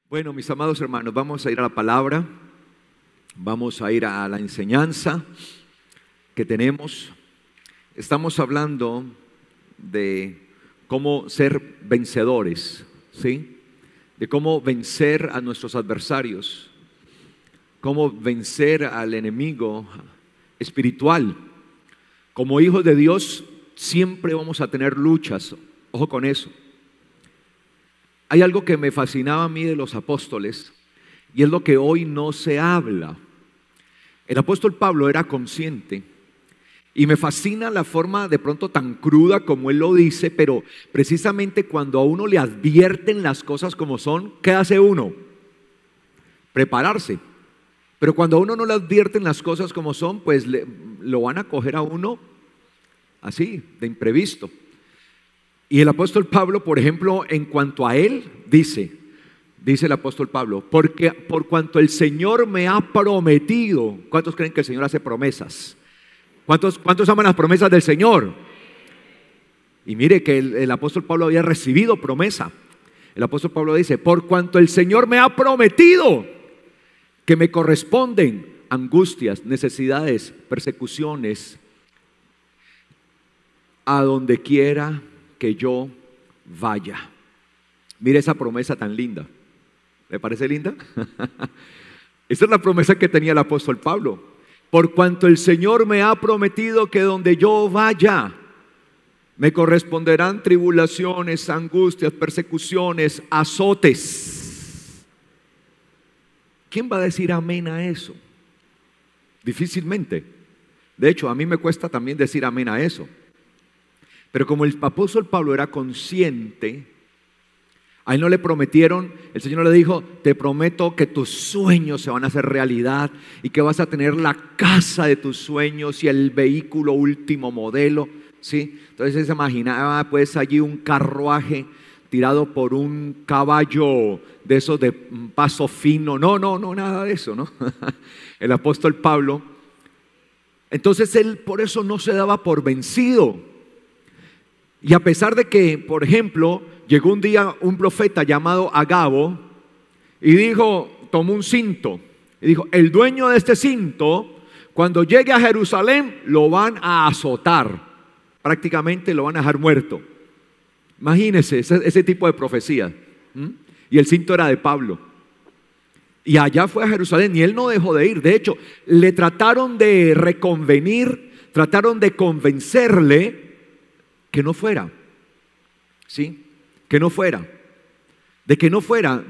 Bueno, mis amados hermanos, vamos a ir a la palabra, vamos a ir a la enseñanza que tenemos. Estamos hablando de cómo ser vencedores, ¿sí? De cómo vencer a nuestros adversarios, cómo vencer al enemigo espiritual. Como hijos de Dios siempre vamos a tener luchas, ojo con eso. Hay algo que me fascinaba a mí de los apóstoles y es lo que hoy no se habla. El apóstol Pablo era consciente y me fascina la forma de pronto tan cruda como él lo dice, pero precisamente cuando a uno le advierten las cosas como son, ¿qué hace uno? Prepararse. Pero cuando a uno no le advierten las cosas como son, pues lo van a coger a uno así, de imprevisto. Y el apóstol Pablo, por ejemplo, en cuanto a él, dice el apóstol Pablo, porque por cuanto el Señor me ha prometido. ¿Cuántos creen que el Señor hace promesas? ¿Cuántos aman las promesas del Señor? Y mire que el apóstol Pablo había recibido promesa. El apóstol Pablo dice, por cuanto el Señor me ha prometido que me corresponden angustias, necesidades, persecuciones, a donde quiera que yo vaya. Mire esa promesa tan linda. ¿Le parece linda? Esa es la promesa que tenía el apóstol Pablo. Por cuanto el Señor me ha prometido que donde yo vaya, me corresponderán tribulaciones, angustias, persecuciones, azotes. ¿Quién va a decir amén a eso? Difícilmente. De hecho, a mí me cuesta también decir amén a eso. Pero como el apóstol Pablo era consciente, a él no le prometieron, el Señor le dijo, te prometo que tus sueños se van a hacer realidad y que vas a tener la casa de tus sueños y el vehículo último modelo, ¿sí? Entonces él se imaginaba pues allí un carruaje tirado por un caballo de esos de paso fino. No, nada de eso, ¿no? El apóstol Pablo, entonces él por eso no se daba por vencido. Y a pesar de que, por ejemplo, llegó un día un profeta llamado Agabo y dijo, tomó un cinto y dijo, el dueño de este cinto, cuando llegue a Jerusalén, lo van a azotar, prácticamente lo van a dejar muerto. Imagínense ese tipo de profecía. Y el cinto era de Pablo. Y allá fue a Jerusalén y él no dejó de ir. De hecho, le trataron de reconvenir, trataron de convencerle que no fuera, ¿sí? Que no fuera, de que no fuera.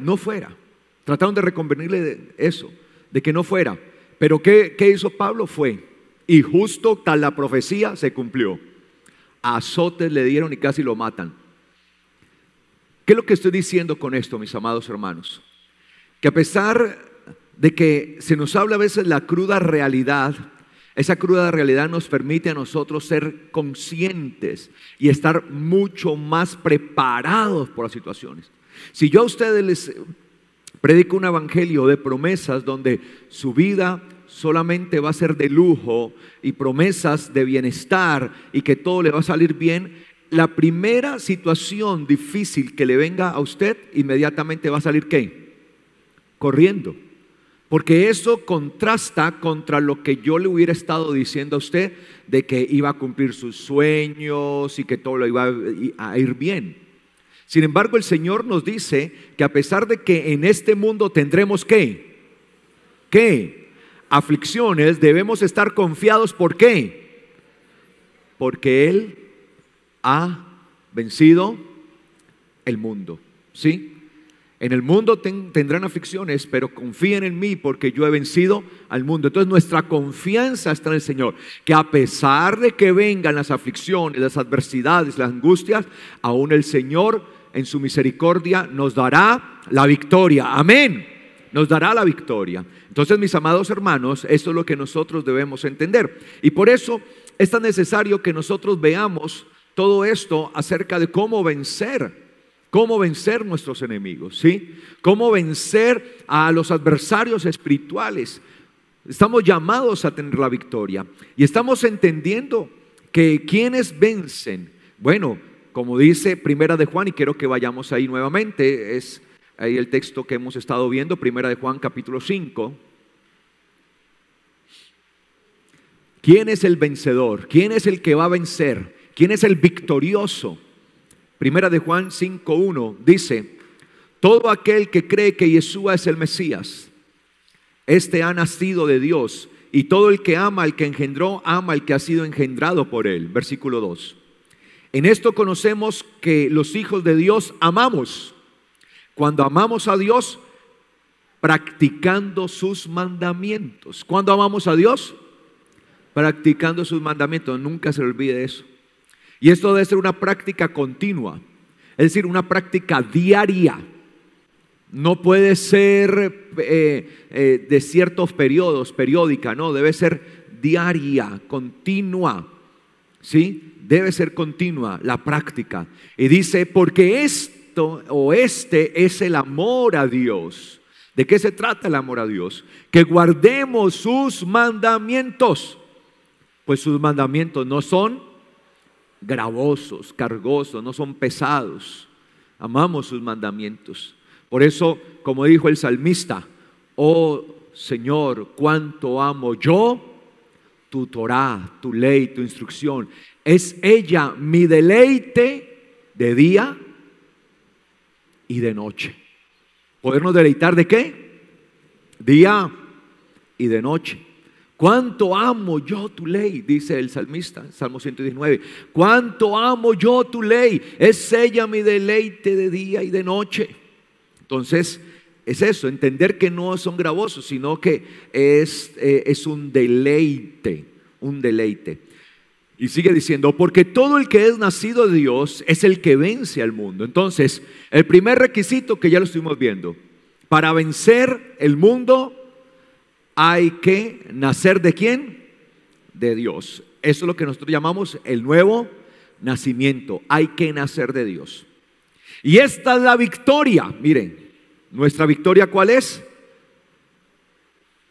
Trataron de reconvenirle de eso, de que no fuera. Pero ¿qué hizo Pablo? Fue, y justo tal la profecía se cumplió. Azotes le dieron y casi lo matan. ¿Qué es lo que estoy diciendo con esto, mis amados hermanos? Que a pesar de que se nos habla a veces la cruda realidad, esa cruda realidad nos permite a nosotros ser conscientes y estar mucho más preparados por las situaciones. Si yo a ustedes les predico un evangelio de promesas donde su vida solamente va a ser de lujo y promesas de bienestar y que todo le va a salir bien, la primera situación difícil que le venga a usted, inmediatamente va a salir ¿qué? Corriendo. Porque eso contrasta contra lo que yo le hubiera estado diciendo a usted de que iba a cumplir sus sueños y que todo lo iba a ir bien. Sin embargo, el Señor nos dice que a pesar de que en este mundo tendremos ¿qué? Aflicciones, debemos estar confiados. ¿Por qué? Porque Él ha vencido el mundo, ¿sí? En el mundo tendrán aflicciones, pero confíen en mí porque yo he vencido al mundo. Entonces nuestra confianza está en el Señor, que a pesar de que vengan las aflicciones, las adversidades, las angustias, aún el Señor en su misericordia nos dará la victoria. Amén. Nos dará la victoria. Entonces, mis amados hermanos, esto es lo que nosotros debemos entender. Y por eso es tan necesario que nosotros veamos todo esto acerca de cómo vencer nuestros enemigos, ¿sí? Cómo vencer a los adversarios espirituales. Estamos llamados a tener la victoria y estamos entendiendo que quienes vencen, bueno, como dice Primera de Juan, y quiero que vayamos ahí nuevamente, es ahí el texto que hemos estado viendo, Primera de Juan capítulo 5. ¿Quién es el vencedor? ¿Quién es el que va a vencer? ¿Quién es el victorioso? Primera de Juan 5:1 dice: todo aquel que cree que Yeshua es el Mesías, este ha nacido de Dios, y todo el que ama al que engendró, ama al que ha sido engendrado por él. Versículo 2. En esto conocemos que los hijos de Dios amamos, cuando amamos a Dios practicando sus mandamientos. ¿Cuándo amamos a Dios? Practicando sus mandamientos. Nunca se le olvide eso. Y esto debe ser una práctica continua, es decir, una práctica diaria. No puede ser de ciertos periodos, periódica, no, debe ser diaria, continua, ¿sí? Debe ser continua la práctica. Y dice, porque esto o este es el amor a Dios. ¿De qué se trata el amor a Dios? Que guardemos sus mandamientos. Pues sus mandamientos no son gravosos, cargosos, no son pesados. Amamos sus mandamientos. Por eso, como dijo el salmista, oh Señor, cuánto amo yo tu Torá, tu ley, tu instrucción. Es ella mi deleite de día y de noche. ¿Podernos deleitar de qué? Día y de noche. Cuánto amo yo tu ley, dice el salmista, Salmo 119. Cuánto amo yo tu ley, es ella mi deleite de día y de noche. Entonces, es eso, entender que no son gravosos, sino que es un deleite, un deleite. Y sigue diciendo, porque todo el que es nacido de Dios es el que vence al mundo. Entonces, el primer requisito que ya lo estuvimos viendo, para vencer el mundo hay que nacer ¿de quién? De Dios. Eso es lo que nosotros llamamos el nuevo nacimiento. Hay que nacer de Dios. Y esta es la victoria. Miren, ¿nuestra victoria cuál es?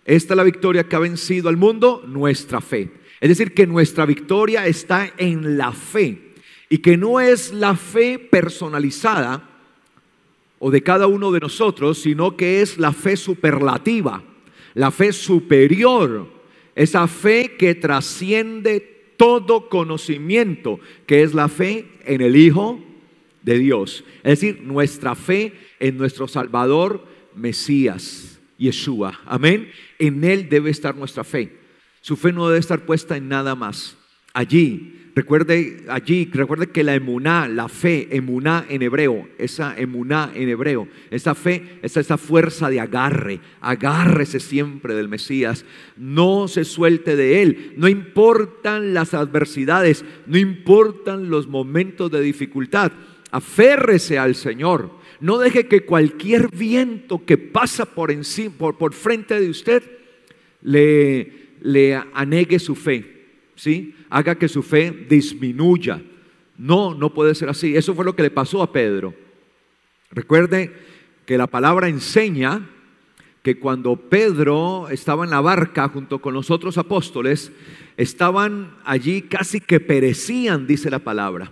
Esta es la victoria que ha vencido al mundo, nuestra fe. Es decir, que nuestra victoria está en la fe. Y que no es la fe personalizada o de cada uno de nosotros, sino que es la fe superlativa. La fe superior, esa fe que trasciende todo conocimiento, que es la fe en el Hijo de Dios. Es decir, nuestra fe en nuestro Salvador Mesías, Yeshua. Amén. En Él debe estar nuestra fe. Su fe no debe estar puesta en nada más. Recuerde que la emuná, la fe, emuná en hebreo, esa emuná en hebreo, esa fe, esa fuerza de agarre, agárrese siempre del Mesías, no se suelte de Él, no importan las adversidades, no importan los momentos de dificultad, aférrese al Señor, no deje que cualquier viento que pasa por frente de usted le anegue su fe. ¿Sí? Haga que su fe disminuya. No puede ser así. Eso fue lo que le pasó a Pedro. Recuerde que la palabra enseña que cuando Pedro estaba en la barca junto con los otros apóstoles, estaban allí casi que perecían, dice la palabra.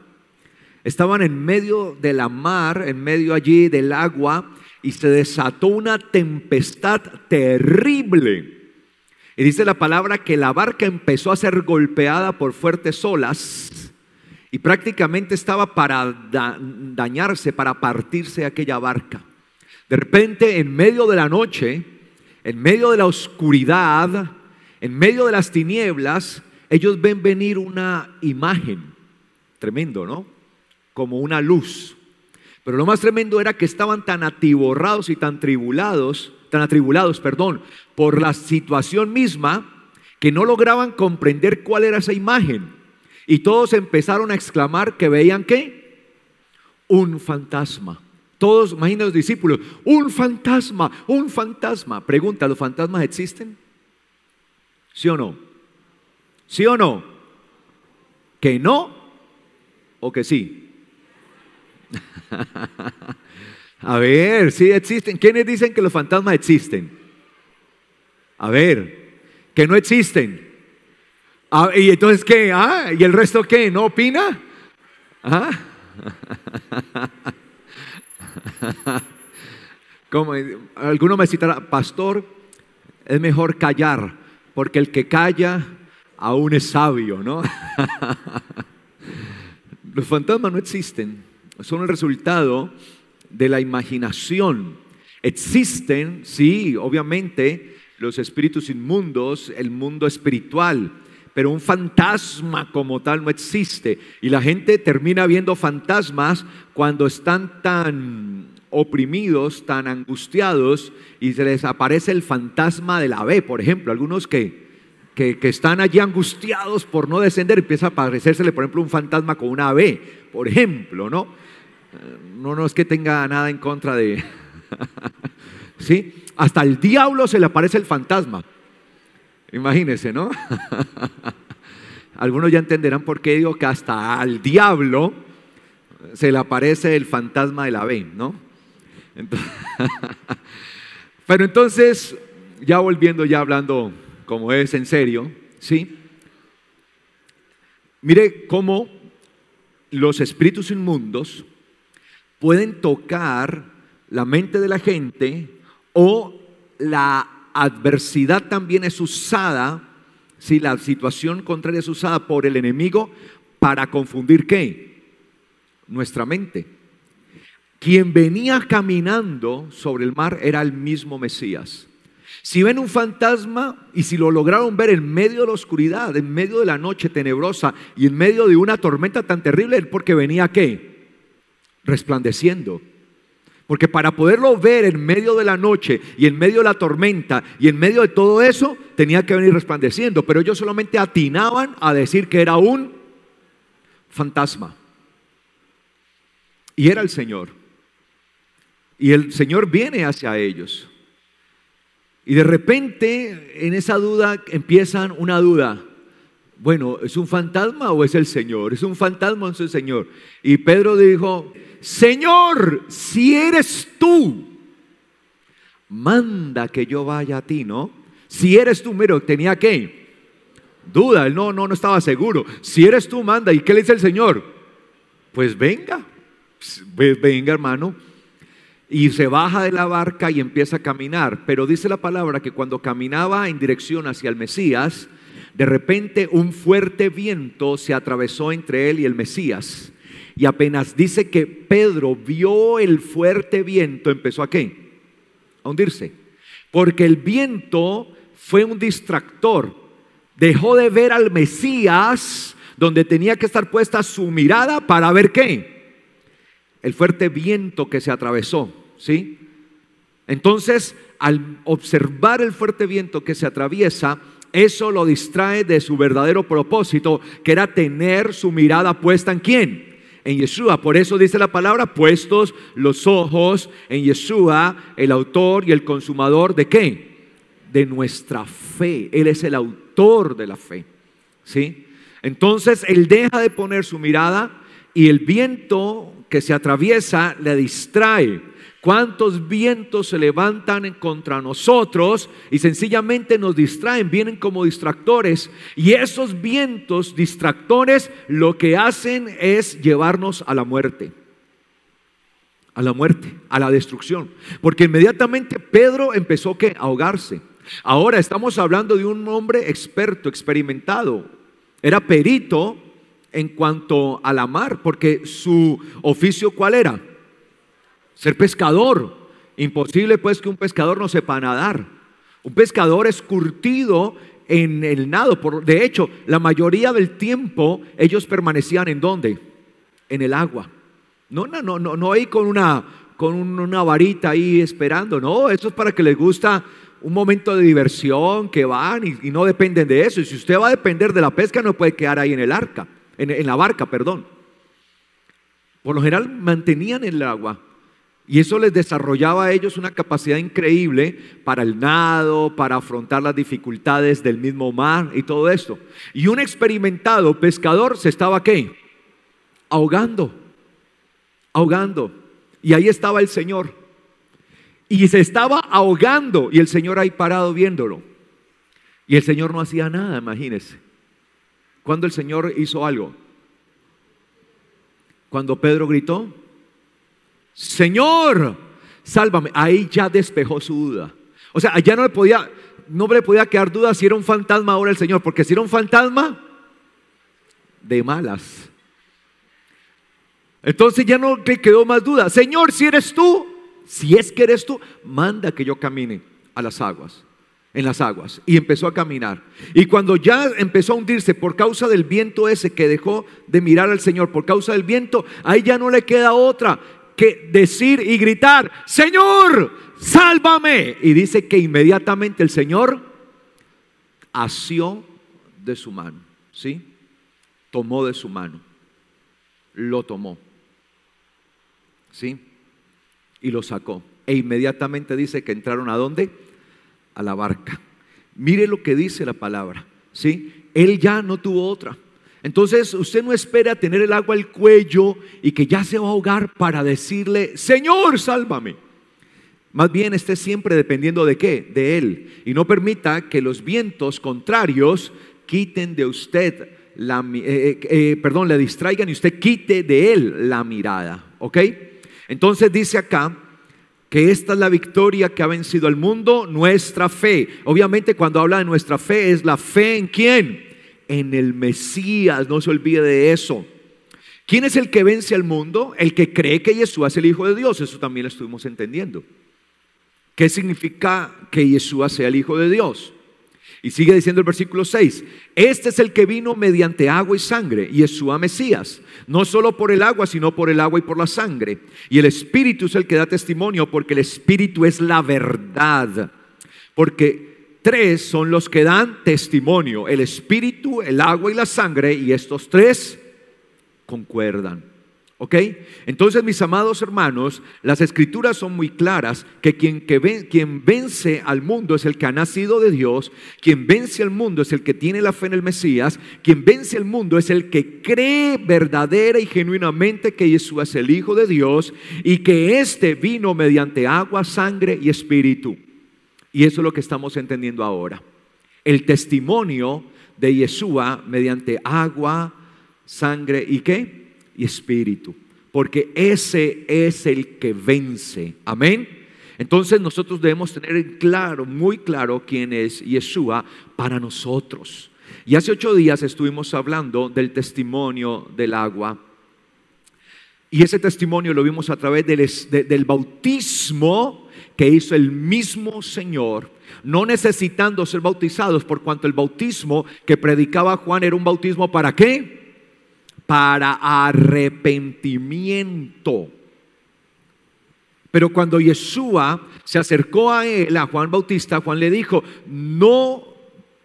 Estaban en medio de la mar, en medio allí del agua, y se desató una tempestad terrible. Y dice la palabra que la barca empezó a ser golpeada por fuertes olas y prácticamente estaba para dañarse, para partirse aquella barca. De repente, en medio de la noche, en medio de la oscuridad, en medio de las tinieblas, ellos ven venir una imagen. Tremendo, ¿no? Como una luz. Pero lo más tremendo era que estaban tan atiborrados y tan atribulados, por la situación misma, que no lograban comprender cuál era esa imagen. Y todos empezaron a exclamar que veían ¿qué? Un fantasma. Todos, imaginen los discípulos, un fantasma, un fantasma. Pregunta, ¿los fantasmas existen? ¿Sí o no? ¿Sí o no? ¿Que no o que sí? A ver, sí existen. ¿Quiénes dicen que los fantasmas existen? A ver, que no existen. ¿Y entonces qué? ¿Y el resto qué? ¿No opina? Como alguno me citará, pastor, es mejor callar, porque el que calla aún es sabio, ¿no? Los fantasmas no existen, son el resultado de la imaginación. Existen, sí, obviamente, los espíritus inmundos, el mundo espiritual, pero un fantasma como tal no existe. Y la gente termina viendo fantasmas cuando están tan oprimidos, tan angustiados, y se les aparece el fantasma de la B, por ejemplo. Algunos que están allí angustiados por no descender, empieza a aparecérsele, por ejemplo, un fantasma con una B, por ejemplo, ¿no? No es que tenga nada en contra de... ¿Sí? Hasta el diablo se le aparece el fantasma. Imagínense, ¿no? Algunos ya entenderán por qué digo que hasta al diablo se le aparece el fantasma de la B, ¿no? Entonces, pero entonces, ya volviendo, ya hablando como es en serio, ¿sí? Mire cómo los espíritus inmundos pueden tocar la mente de la gente, o la adversidad también es usada, si la situación contraria es usada por el enemigo para confundir ¿qué? Nuestra mente. Quien venía caminando sobre el mar era el mismo Mesías. Si ven un fantasma y si lo lograron ver en medio de la oscuridad, en medio de la noche tenebrosa y en medio de una tormenta tan terrible, es porque venía ¿qué? Resplandeciendo. Porque para poderlo ver en medio de la noche y en medio de la tormenta y en medio de todo eso, tenía que venir resplandeciendo. Pero ellos solamente atinaban a decir que era un fantasma. Y era el Señor. Y el Señor viene hacia ellos. Y de repente en esa duda empiezan una duda. Bueno, ¿es un fantasma o es el Señor? ¿Es un fantasma o es el Señor? Y Pedro dijo: Señor, si eres tú, manda que yo vaya a ti, ¿no? Si eres tú, mira, tenía que duda, él no estaba seguro. Si eres tú, manda. ¿Y qué le dice el Señor? Pues venga, hermano. Y se baja de la barca y empieza a caminar. Pero dice la palabra que cuando caminaba en dirección hacia el Mesías, de repente un fuerte viento se atravesó entre él y el Mesías. Y apenas dice que Pedro vio el fuerte viento, empezó a ¿qué? A hundirse. Porque el viento fue un distractor. Dejó de ver al Mesías donde tenía que estar puesta su mirada para ver ¿qué? El fuerte viento que se atravesó, ¿sí? Entonces, al observar el fuerte viento que se atraviesa, eso lo distrae de su verdadero propósito, que era tener su mirada puesta ¿en quién? En Yeshua. Por eso dice la palabra: puestos los ojos en Yeshua, el autor y el consumador ¿de qué? De nuestra fe. Él es el autor de la fe, ¿sí? Entonces él deja de poner su mirada y el viento que se atraviesa le distrae. ¿Cuántos vientos se levantan contra nosotros y sencillamente nos distraen? Vienen como distractores, y esos vientos distractores lo que hacen es llevarnos a la muerte. A la muerte, a la destrucción. Porque inmediatamente Pedro empezó a ahogarse. Ahora estamos hablando de un hombre experto, experimentado. Era perito en cuanto a la mar, porque su oficio ¿cuál era? Ser pescador. Imposible pues que un pescador no sepa nadar. Un pescador es curtido en el nado. De hecho, la mayoría del tiempo ellos permanecían ¿en dónde? En el agua. No ahí con una varita ahí esperando. No, eso es para que les gusta un momento de diversión, que van y no dependen de eso. Y si usted va a depender de la pesca, no puede quedar ahí en la barca, perdón. Por lo general mantenían el agua. Y eso les desarrollaba a ellos una capacidad increíble para el nado, para afrontar las dificultades del mismo mar y todo esto. Y un experimentado pescador se estaba ¿qué? Ahogando. Y ahí estaba el Señor. Y se estaba ahogando y el Señor ahí parado viéndolo. Y el Señor no hacía nada, imagínense. ¿Cuándo el Señor hizo algo? Cuando Pedro gritó: Señor, sálvame. Ahí ya despejó su duda. O sea, allá no le podía quedar duda si era un fantasma ahora el Señor, porque si era un fantasma, de malas. Entonces ya no le quedó más duda. Señor, si eres tú, si es que eres tú, manda que yo camine a las aguas, en las aguas. Y empezó a caminar. Y cuando ya empezó a hundirse por causa del viento ese, que dejó de mirar al Señor por causa del viento, ahí ya no le queda otra que decir y gritar: Señor, sálvame. Y dice que inmediatamente el Señor asió de su mano, ¿sí? Tomó de su mano, lo tomó, ¿sí? Y lo sacó. E inmediatamente dice que entraron ¿a dónde? A la barca. Mire lo que dice la palabra, ¿sí? Él ya no tuvo otra. Entonces usted no espera a tener el agua al cuello y que ya se va a ahogar para decirle: Señor, sálvame. Más bien esté siempre dependiendo ¿de qué? De Él. Y no permita que los vientos contrarios quiten de usted le distraigan y usted quite de Él la mirada, ¿ok? Entonces dice acá que esta es la victoria que ha vencido al mundo, nuestra fe. Obviamente cuando habla de nuestra fe, es la fe ¿en quién? En el Mesías, no se olvide de eso. ¿Quién es el que vence al mundo? El que cree que Yeshua es el Hijo de Dios. Eso también lo estuvimos entendiendo. ¿Qué significa que Yeshua sea el Hijo de Dios? Y sigue diciendo el versículo 6: este es el que vino mediante agua y sangre, Yeshua Mesías, no solo por el agua, sino por el agua y por la sangre. Y el Espíritu es el que da testimonio, porque el Espíritu es la verdad. Porque tres son los que dan testimonio: el Espíritu, el agua y la sangre, y estos tres concuerdan. ¿Ok? Entonces, mis amados hermanos, las escrituras son muy claras que quien vence al mundo es el que ha nacido de Dios. Quien vence al mundo es el que tiene la fe en el Mesías. Quien vence al mundo es el que cree verdadera y genuinamente que Jesús es el Hijo de Dios y que éste vino mediante agua, sangre y espíritu. Y eso es lo que estamos entendiendo ahora. El testimonio de Yeshua mediante agua, sangre y ¿qué? Y espíritu, porque ese es el que vence. Amén. Entonces nosotros debemos tener claro, muy claro, quién es Yeshua para nosotros. Y hace 8 días estuvimos hablando del testimonio del agua, y ese testimonio lo vimos a través del bautismo que hizo el mismo Señor, no necesitando ser bautizados, por cuanto el bautismo que predicaba Juan era un bautismo ¿para qué? Para arrepentimiento. Pero cuando Yeshua se acercó a él, a Juan Bautista, Juan le dijo: no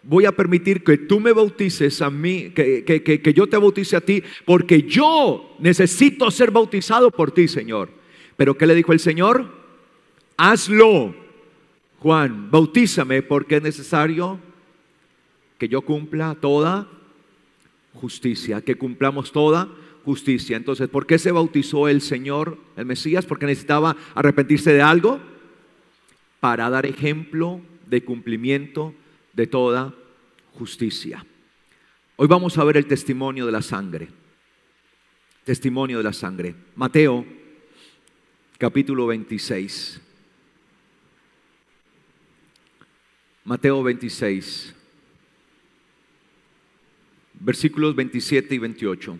voy a permitir que tú me bautices a mí, que yo te bautice a ti, porque yo necesito ser bautizado por ti, Señor. Pero ¿qué le dijo el Señor? Hazlo, Juan, bautízame, porque es necesario que yo cumpla toda justicia, que cumplamos toda justicia. Entonces, ¿por qué se bautizó el Señor, el Mesías? Porque necesitaba arrepentirse de algo, para dar ejemplo de cumplimiento de toda justicia. Hoy vamos a ver el testimonio de la sangre. Testimonio de la sangre. Mateo, capítulo 26. Mateo 26. Versículos 27 y 28.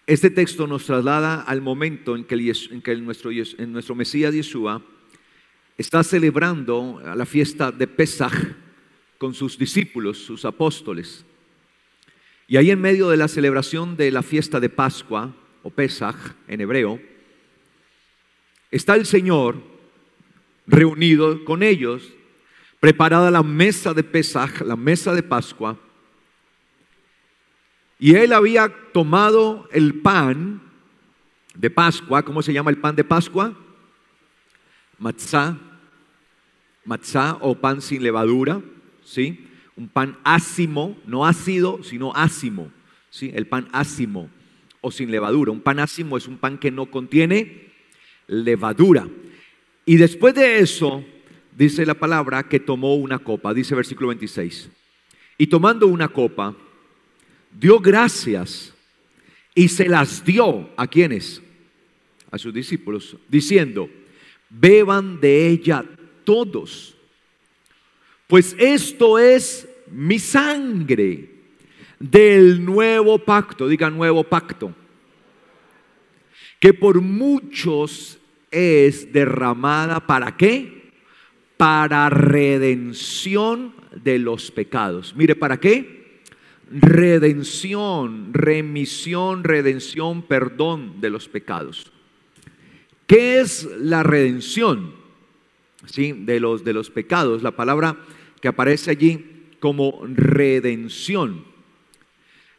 Este texto nos traslada al momento en que nuestro Mesías Yeshua está celebrando la fiesta de Pesaj con sus discípulos, sus apóstoles. Y ahí en medio de la celebración de la fiesta de Pascua, o Pesaj en hebreo, está el Señor reunido con ellos, preparada la mesa de Pesaj, la mesa de Pascua. Y él había tomado el pan de Pascua. ¿Cómo se llama el pan de Pascua? Matzá. Matzá o pan sin levadura, ¿sí? Un pan ácimo, no ácido, sino ácimo, ¿sí? El pan ácimo o sin levadura. Un pan ácimo es un pan que no contiene levadura. Y después de eso, dice la palabra que tomó una copa, dice versículo 26. Y tomando una copa, dio gracias y se las dio ¿a quiénes? A sus discípulos, diciendo: beban de ella todos, pues esto es mi sangre del nuevo pacto, diga nuevo pacto, que por muchos es derramada. ¿Para qué? Para redención de los pecados. Mire, ¿para qué? Redención, remisión, redención, perdón de los pecados. ¿Qué es la redención? ¿Sí? De los pecados. La palabra que aparece allí como redención.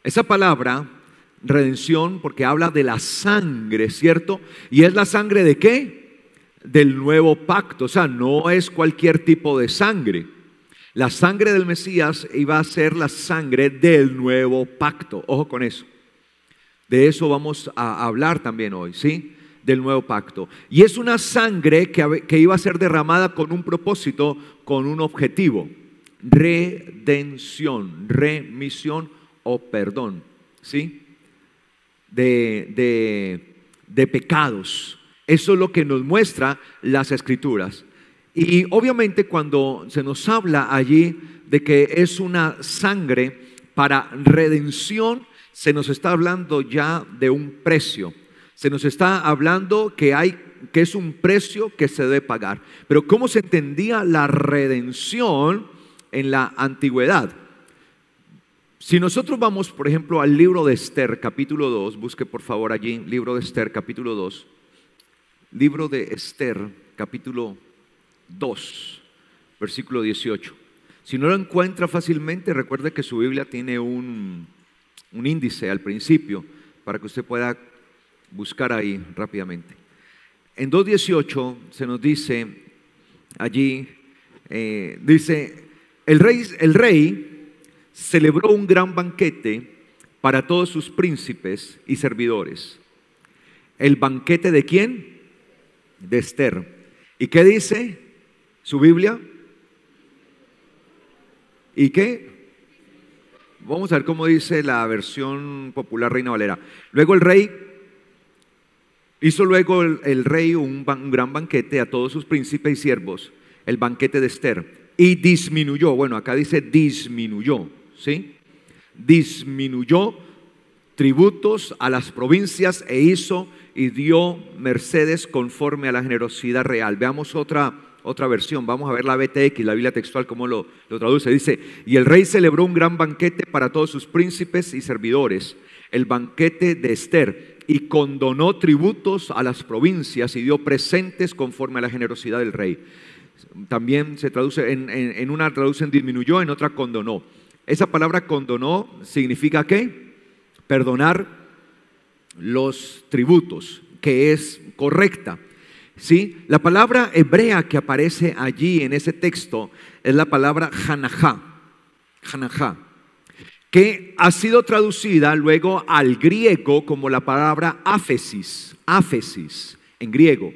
Esa palabra, redención, porque habla de la sangre, ¿cierto? ¿Y es la sangre de qué? Del nuevo pacto. O sea, no es cualquier tipo de sangre. La sangre del Mesías iba a ser la sangre del nuevo pacto. Ojo con eso. De eso vamos a hablar también hoy, ¿sí? Del nuevo pacto. Y es una sangre que iba a ser derramada con un propósito, con un objetivo. Redención, remisión o perdón, ¿sí? De pecados. Eso es lo que nos muestra las Escrituras. Y obviamente cuando se nos habla allí de que es una sangre para redención, se nos está hablando ya de un precio. Se nos está hablando que es un precio que se debe pagar. Pero ¿cómo se entendía la redención en la antigüedad? Si nosotros vamos, por ejemplo, al libro de Esther, capítulo 2, busque por favor allí, libro de Esther, capítulo 2. Libro de Esther, capítulo 2, versículo 18. Si no lo encuentra fácilmente, recuerde que su Biblia tiene un índice al principio para que usted pueda buscar ahí rápidamente. En 2:18 se nos dice allí, dice, el rey celebró un gran banquete para todos sus príncipes y servidores. ¿El banquete de quién? De Esther. ¿Y qué dice su Biblia? ¿Y qué? Vamos a ver cómo dice la versión popular Reina Valera. Luego el rey hizo el rey un gran banquete a todos sus príncipes y siervos, el banquete de Esther, y disminuyó, bueno, acá dice disminuyó, ¿sí? Disminuyó tributos a las provincias e hizo y dio mercedes conforme a la generosidad real. Veamos otra versión, vamos a ver la BTX, la Biblia textual, cómo lo traduce. Dice, y el rey celebró un gran banquete para todos sus príncipes y servidores, el banquete de Esther, y condonó tributos a las provincias y dio presentes conforme a la generosidad del rey. También se traduce, en una traducen disminuyó, en otra condonó. Esa palabra condonó significa ¿qué? Perdonar los tributos, que es correcta. ¿Sí? La palabra hebrea que aparece allí en ese texto es la palabra hanajá, que ha sido traducida luego al griego como la palabra áfesis en griego,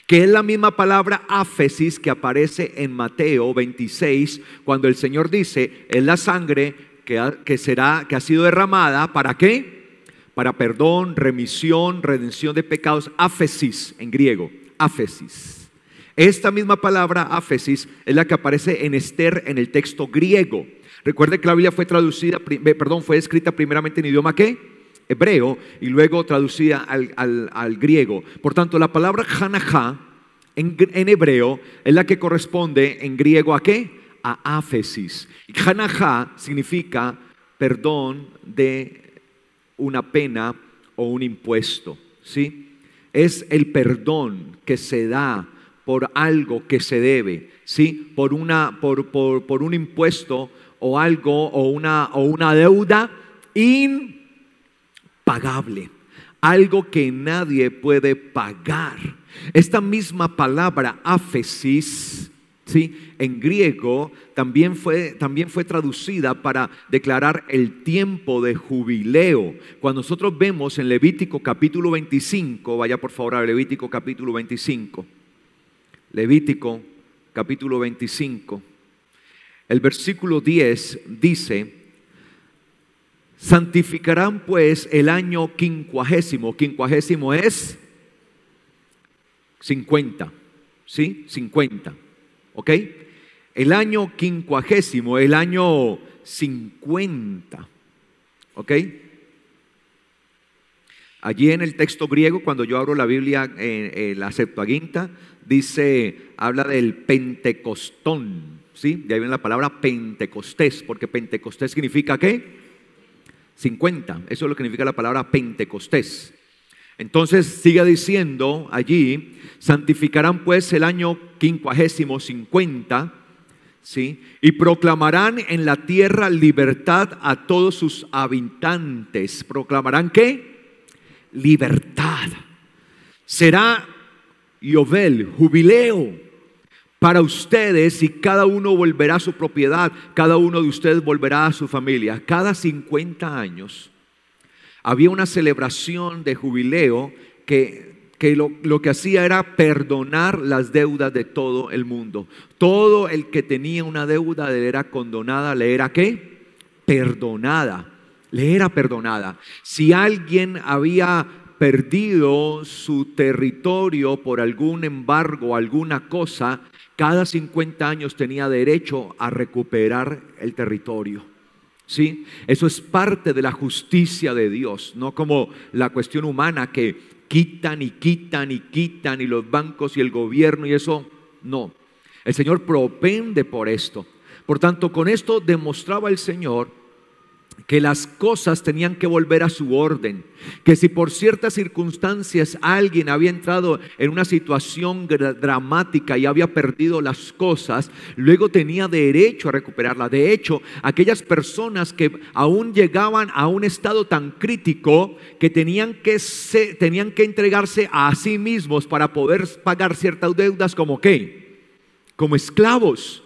que es la misma palabra áfesis que aparece en Mateo 26, cuando el Señor dice, es la sangre que ha sido derramada, ¿para qué? Para perdón, remisión, redención de pecados, áfesis en griego, áfesis. Esta misma palabra áfesis es la que aparece en Esther en el texto griego. Recuerde que la Biblia fue escrita primeramente en idioma ¿qué? Hebreo, y luego traducida al griego. Por tanto, la palabra hanajá en hebreo es la que corresponde en griego ¿a qué? A áfesis. Y hanajá significa perdón de una pena o un impuesto, ¿sí? Es el perdón que se da por algo que se debe, ¿sí? Por un impuesto o algo o una deuda impagable, algo que nadie puede pagar. Esta misma palabra áfesis, ¿sí? En griego también fue traducida para declarar el tiempo de jubileo. Cuando nosotros vemos en Levítico capítulo 25, vaya por favor a Levítico capítulo 25, Levítico capítulo 25, el versículo 10 dice, santificarán pues el año quincuagésimo es 50, ¿sí? 50, ¿ok? El año quincuagésimo, el año 50, ¿ok? Allí en el texto griego, cuando yo abro la Biblia en la Septuaginta, habla del Pentecostón, ¿sí? De ahí viene la palabra Pentecostés, porque Pentecostés significa ¿qué? 50, eso es lo que significa la palabra Pentecostés. Entonces sigue diciendo allí, santificarán pues el año quincuagésimo 50, ¿sí? Y proclamarán en la tierra libertad a todos sus habitantes. ¿Proclamarán qué? Libertad. Será Yovel, jubileo para ustedes, y cada uno volverá a su propiedad, cada uno de ustedes volverá a su familia. Cada 50 años había una celebración de jubileo que lo que hacía era perdonar las deudas de todo el mundo. Todo el que tenía una deuda le era condonada, le era ¿qué? Perdonada. Le era perdonada. Si alguien había perdido su territorio por algún embargo, alguna cosa, cada 50 años tenía derecho a recuperar el territorio. ¿Sí? Eso es parte de la justicia de Dios, no como la cuestión humana que quitan y quitan y quitan, y los bancos y el gobierno y eso, no. El Señor propende por esto. Por tanto, con esto demostraba el Señor que las cosas tenían que volver a su orden, que si por ciertas circunstancias alguien había entrado en una situación dramática y había perdido las cosas, luego tenía derecho a recuperarla. De hecho, aquellas personas que aún llegaban a un estado tan crítico que tenían que entregarse a sí mismos para poder pagar ciertas deudas, ¿como qué? Como esclavos.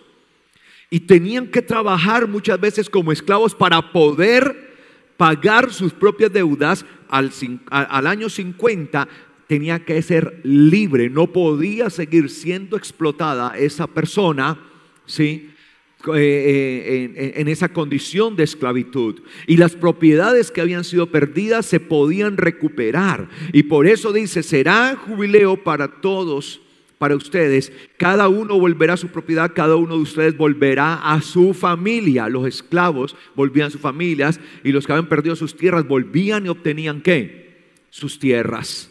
Y tenían que trabajar muchas veces como esclavos para poder pagar sus propias deudas. Al año 50 tenía que ser libre, no podía seguir siendo explotada esa persona, ¿sí? En esa condición de esclavitud. Y las propiedades que habían sido perdidas se podían recuperar. Y por eso dice, será jubileo para todos. Para ustedes, cada uno volverá a su propiedad, cada uno de ustedes volverá a su familia. Los esclavos volvían a sus familias, y los que habían perdido sus tierras volvían y obtenían ¿qué? Sus tierras.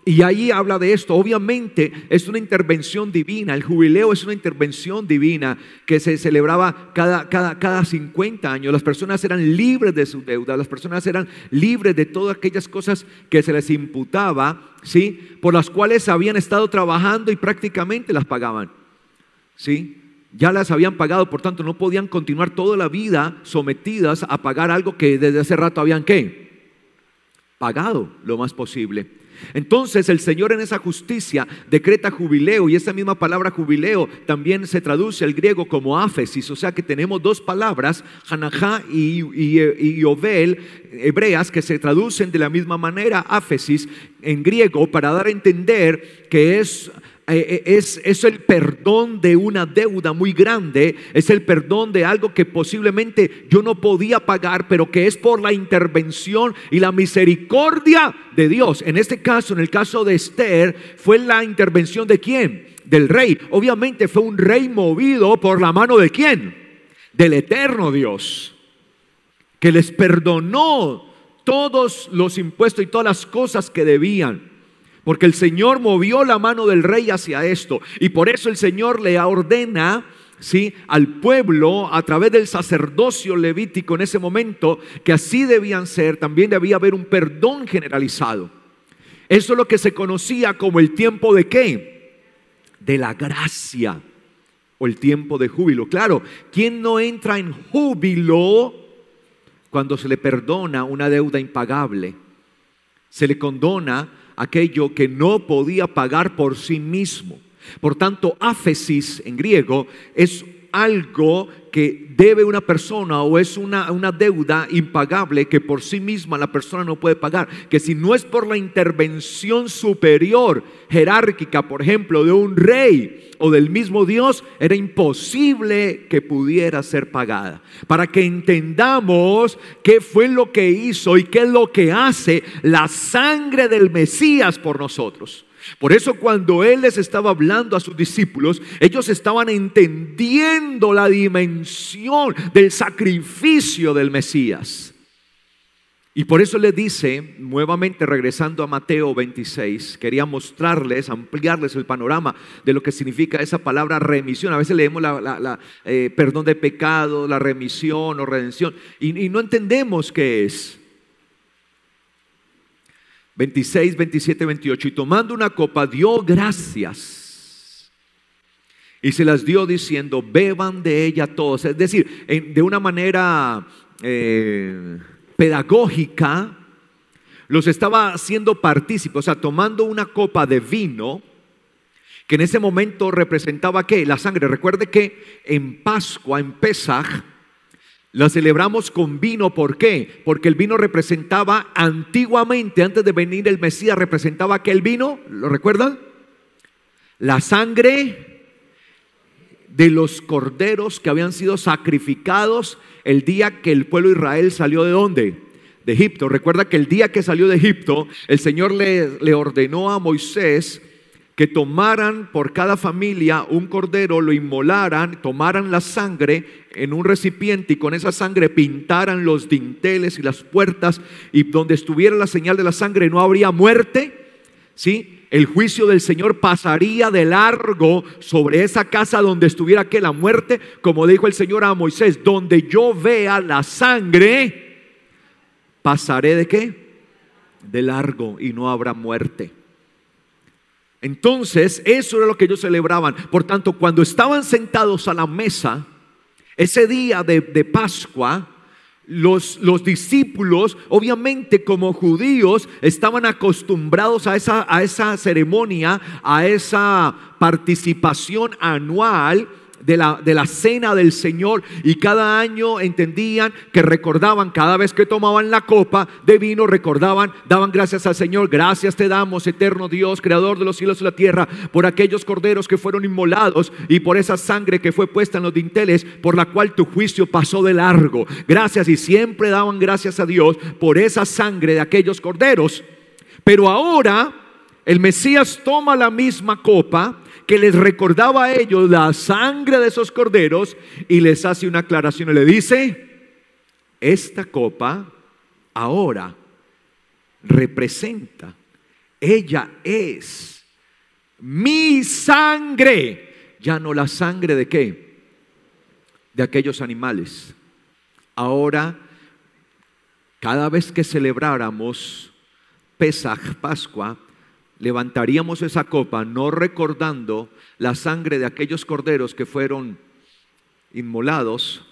Y ahí habla de esto. Obviamente es una intervención divina. El jubileo es una intervención divina que se celebraba cada 50 años. Las personas eran libres de sus deudas. Las personas eran libres de todas aquellas cosas que se les imputaba, ¿sí? Por las cuales habían estado trabajando y prácticamente las pagaban, ¿sí? Ya las habían pagado, por tanto no podían continuar toda la vida sometidas a pagar algo que desde hace rato habían ¿qué? Pagado lo más posible. Entonces el Señor en esa justicia decreta jubileo, y esa misma palabra jubileo también se traduce al griego como áfesis. O sea que tenemos dos palabras, Hanajá y Yovel, hebreas, que se traducen de la misma manera, áfesis en griego, para dar a entender que es el perdón de una deuda muy grande, es el perdón de algo que posiblemente yo no podía pagar, pero que es por la intervención y la misericordia de Dios. En este caso, en el caso de Esther, fue la intervención ¿de quién? Del rey. Obviamente fue un rey movido por la mano ¿de quién? Del eterno Dios, que les perdonó todos los impuestos y todas las cosas que debían. Porque el Señor movió la mano del rey hacia esto. Y por eso el Señor le ordena, ¿sí?, al pueblo a través del sacerdocio levítico en ese momento, que así debían ser. También debía haber un perdón generalizado. Eso es lo que se conocía como el tiempo ¿de qué? De la gracia, o el tiempo de júbilo. Claro, ¿quién no entra en júbilo cuando se le perdona una deuda impagable? Se le condona aquello que no podía pagar por sí mismo. Por tanto, áfesis en griego es algo que debe una persona, o es una deuda impagable que por sí misma la persona no puede pagar, que si no es por la intervención superior jerárquica, por ejemplo, de un rey o del mismo Dios, era imposible que pudiera ser pagada. Para que entendamos qué fue lo que hizo y qué es lo que hace la sangre del Mesías por nosotros. Por eso cuando Él les estaba hablando a sus discípulos, ellos estaban entendiendo la dimensión del sacrificio del Mesías. Y por eso les dice, nuevamente regresando a Mateo 26, quería mostrarles, ampliarles el panorama de lo que significa esa palabra remisión. A veces leemos perdón de pecado, la remisión o redención, y no entendemos qué es. 26, 27, 28. Y tomando una copa dio gracias y se las dio diciendo: beban de ella todos. Es decir, de una manera pedagógica los estaba haciendo partícipes. O sea, tomando una copa de vino que en ese momento representaba ¿qué? La sangre. Recuerde que en Pascua, en Pesaj, la celebramos con vino. ¿Por qué? Porque el vino representaba antiguamente, antes de venir el Mesías, representaba ¿qué el vino? ¿Lo recuerdan? La sangre de los corderos que habían sido sacrificados el día que el pueblo de Israel salió ¿de dónde? De Egipto. Recuerda que el día que salió de Egipto, el Señor le ordenó a Moisés que tomaran por cada familia un cordero, lo inmolaran, tomaran la sangre en un recipiente y con esa sangre pintaran los dinteles y las puertas, y donde estuviera la señal de la sangre no habría muerte, ¿sí? El juicio del Señor pasaría de largo sobre esa casa donde estuviera que la muerte, como dijo el Señor a Moisés: donde yo vea la sangre, pasaré ¿de qué? De largo y no habrá muerte. Entonces, eso era lo que ellos celebraban. Por tanto, cuando estaban sentados a la mesa, ese día de Pascua, los discípulos, obviamente como judíos, estaban acostumbrados a esa ceremonia, a esa participación anual de la cena del Señor, y cada año entendían que recordaban, cada vez que tomaban la copa de vino, recordaban, daban gracias al Señor. Gracias te damos, eterno Dios, creador de los cielos y la tierra, por aquellos corderos que fueron inmolados y por esa sangre que fue puesta en los dinteles, por la cual tu juicio pasó de largo. Gracias, y siempre daban gracias a Dios por esa sangre de aquellos corderos. Pero ahora el Mesías toma la misma copa que les recordaba a ellos la sangre de esos corderos, y les hace una aclaración y le dice: esta copa ahora representa, ella es mi sangre, ya no la sangre de ¿qué? De aquellos animales. Ahora, cada vez que celebráramos Pesaj, Pascua, levantaríamos esa copa no recordando la sangre de aquellos corderos que fueron inmolados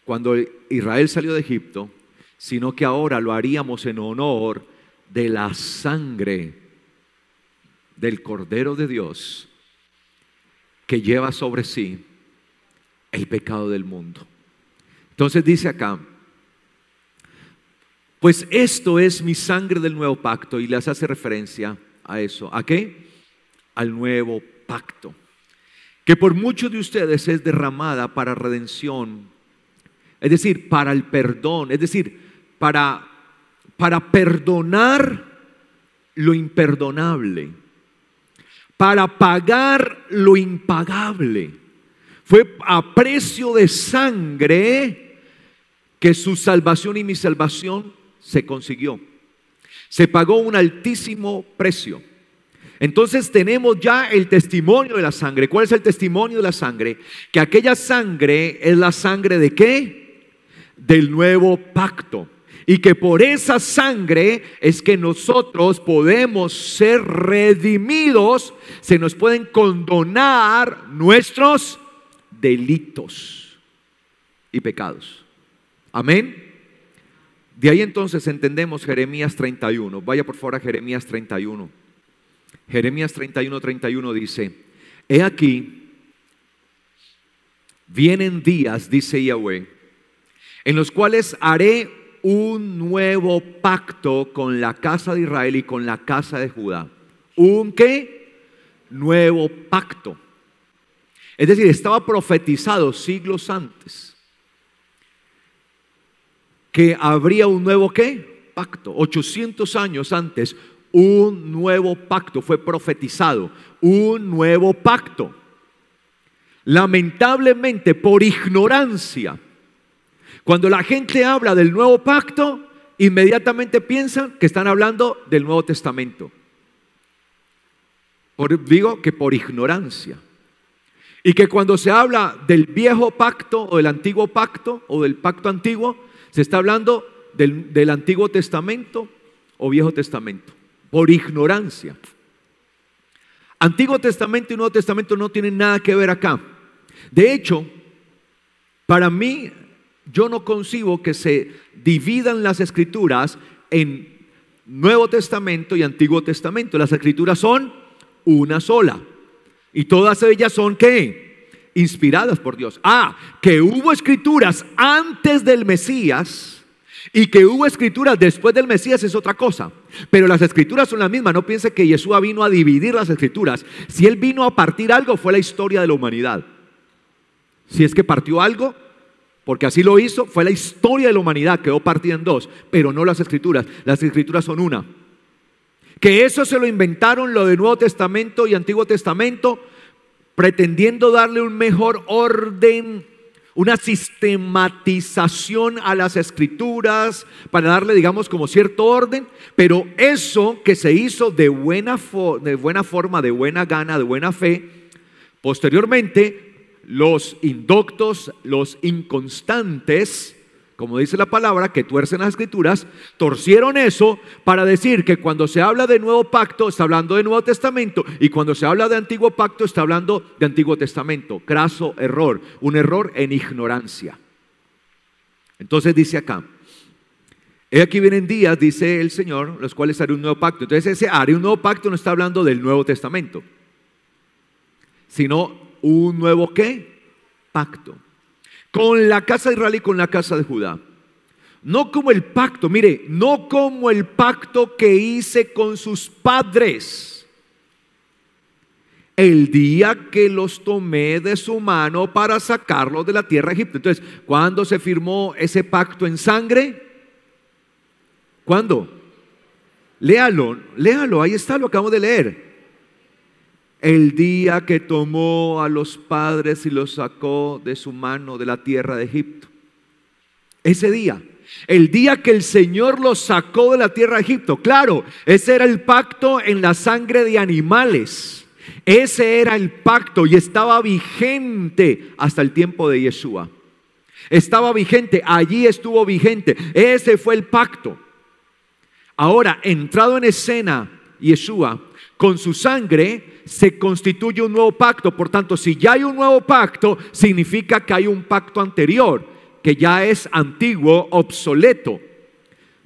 cuando Israel salió de Egipto, sino que ahora lo haríamos en honor de la sangre del Cordero de Dios que lleva sobre sí el pecado del mundo. Entonces dice acá: pues esto es mi sangre del nuevo pacto, y les hace referencia a eso. ¿A qué? Al nuevo pacto, que por muchos de ustedes es derramada para redención, es decir, para el perdón, es decir, para perdonar lo imperdonable, para pagar lo impagable. Fue a precio de sangre que su salvación y mi salvación se consiguió. Se pagó un altísimo precio. Entonces tenemos ya el testimonio de la sangre. ¿Cuál es el testimonio de la sangre? Que aquella sangre es la sangre ¿de qué? Del nuevo pacto. Y que por esa sangre es que nosotros podemos ser redimidos, se nos pueden condonar nuestros delitos y pecados. Amén. De ahí entonces entendemos Jeremías 31. Vaya por favor a Jeremías 31. Jeremías 31, 31 dice: he aquí, vienen días, dice Yahweh, en los cuales haré un nuevo pacto con la casa de Israel y con la casa de Judá. ¿Un qué? Nuevo pacto. Es decir, estaba profetizado siglos antes que habría un nuevo ¿qué? Pacto. 800 años antes, un nuevo pacto, fue profetizado, un nuevo pacto. Lamentablemente, por ignorancia, cuando la gente habla del nuevo pacto, inmediatamente piensan que están hablando del Nuevo Testamento. Digo que por ignorancia. Y que cuando se habla del viejo pacto o del antiguo pacto o del pacto antiguo, se está hablando del Antiguo Testamento o Viejo Testamento. Por ignorancia. Antiguo Testamento y Nuevo Testamento no tienen nada que ver acá. De hecho, para mí, yo no concibo que se dividan las escrituras en Nuevo Testamento y Antiguo Testamento. Las escrituras son una sola. Y todas ellas son ¿qué? Inspiradas por Dios. Que hubo escrituras antes del Mesías y que hubo escrituras después del Mesías es otra cosa. Pero las escrituras son las mismas. No piense que Yeshua vino a dividir las escrituras. Si Él vino a partir algo, fue la historia de la humanidad. Si es que partió algo, porque así lo hizo, fue la historia de la humanidad, quedó partida en dos, pero no las escrituras. Las escrituras son una. Que eso se lo inventaron lo de Nuevo Testamento y Antiguo Testamento, pretendiendo darle un mejor orden, una sistematización a las escrituras, para darle, digamos, como cierto orden. Pero eso que se hizo de buena forma, de buena gana, de buena fe, posteriormente los indoctos, los inconstantes, como dice la palabra, que tuercen las escrituras, torcieron eso para decir que cuando se habla de nuevo pacto está hablando de Nuevo Testamento, y cuando se habla de antiguo pacto está hablando de Antiguo Testamento. Craso error, un error en ignorancia. Entonces dice acá: he aquí vienen días, dice el Señor, los cuales haré un nuevo pacto. Entonces ese haré un nuevo pacto no está hablando del Nuevo Testamento, sino un nuevo ¿qué? Pacto. Con la casa de Israel y con la casa de Judá. No como el pacto, mire, no como el pacto que hice con sus padres el día que los tomé de su mano para sacarlos de la tierra de Egipto. Entonces, ¿cuándo se firmó ese pacto en sangre? ¿Cuándo? Léalo, ahí está, lo acabamos de leer. El día que tomó a los padres y los sacó de su mano de la tierra de Egipto. Ese día, el día que el Señor los sacó de la tierra de Egipto. Claro, ese era el pacto en la sangre de animales. Ese era el pacto y estaba vigente hasta el tiempo de Yeshua. Estaba vigente, allí estuvo vigente. Ese fue el pacto. Ahora, entrado en escena Yeshua, con su sangre se constituye un nuevo pacto. Por tanto, si ya hay un nuevo pacto, significa que hay un pacto anterior, que ya es antiguo, obsoleto.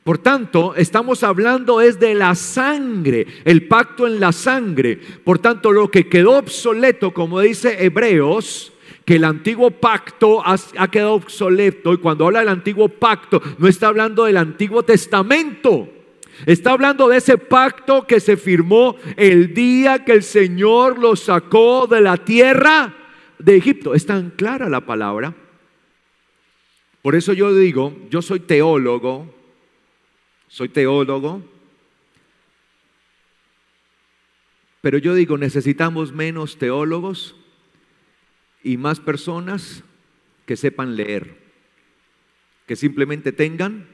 Por tanto, estamos hablando es de la sangre, el pacto en la sangre. Por tanto, lo que quedó obsoleto, como dice Hebreos, que el antiguo pacto ha quedado obsoleto. Y cuando habla del antiguo pacto, no está hablando del Antiguo Testamento. Está hablando de ese pacto que se firmó el día que el Señor los sacó de la tierra de Egipto. Es tan clara la palabra. Por eso yo digo, yo soy teólogo, pero yo digo, necesitamos menos teólogos y más personas que sepan leer, que simplemente tengan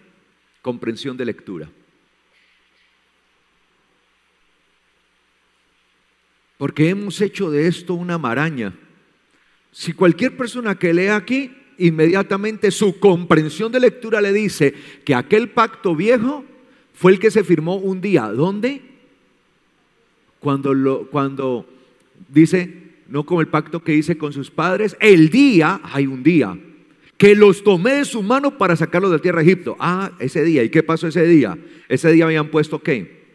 comprensión de lectura. Porque hemos hecho de esto una maraña. Si cualquier persona que lea aquí, inmediatamente su comprensión de lectura le dice que aquel pacto viejo fue el que se firmó un día. ¿Dónde? Cuando dice, no como el pacto que hice con sus padres, el día, hay un día, que los tomé de su mano para sacarlos de la tierra de Egipto. Ese día. ¿Y qué pasó ese día? Ese día habían puesto ¿qué?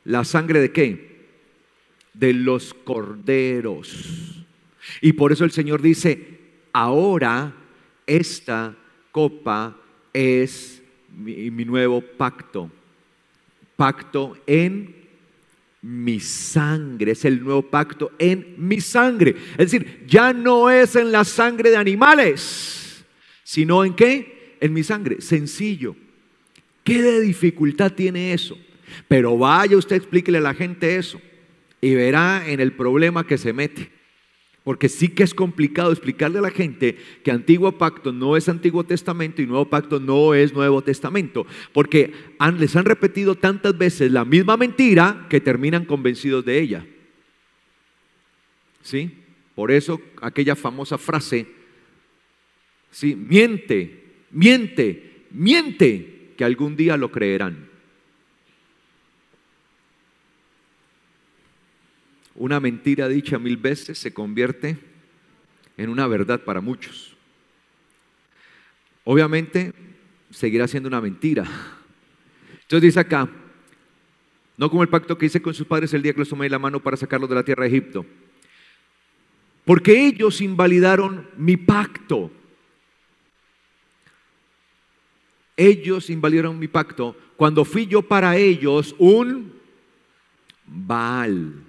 La sangre de ¿qué? De los corderos. Y por eso el Señor dice, ahora esta copa es mi nuevo pacto. Pacto en mi sangre. Es el nuevo pacto en mi sangre. Es decir, ya no es en la sangre de animales, sino en ¿qué? En mi sangre. Sencillo. ¿Qué de dificultad tiene eso? Pero vaya usted, explíquele a la gente eso y verá en el problema que se mete. Porque sí que es complicado explicarle a la gente que Antiguo Pacto no es Antiguo Testamento y Nuevo Pacto no es Nuevo Testamento. Porque les han repetido tantas veces la misma mentira que terminan convencidos de ella. ¿Sí? Por eso aquella famosa frase, ¿sí? Miente, miente, miente, que algún día lo creerán. Una mentira dicha 1000 veces se convierte en una verdad para muchos. Obviamente seguirá siendo una mentira. Entonces dice acá, no como el pacto que hice con sus padres el día que los tomé de la mano para sacarlos de la tierra de Egipto, porque ellos invalidaron mi pacto. Ellos invalidaron mi pacto cuando fui yo para ellos un Baal.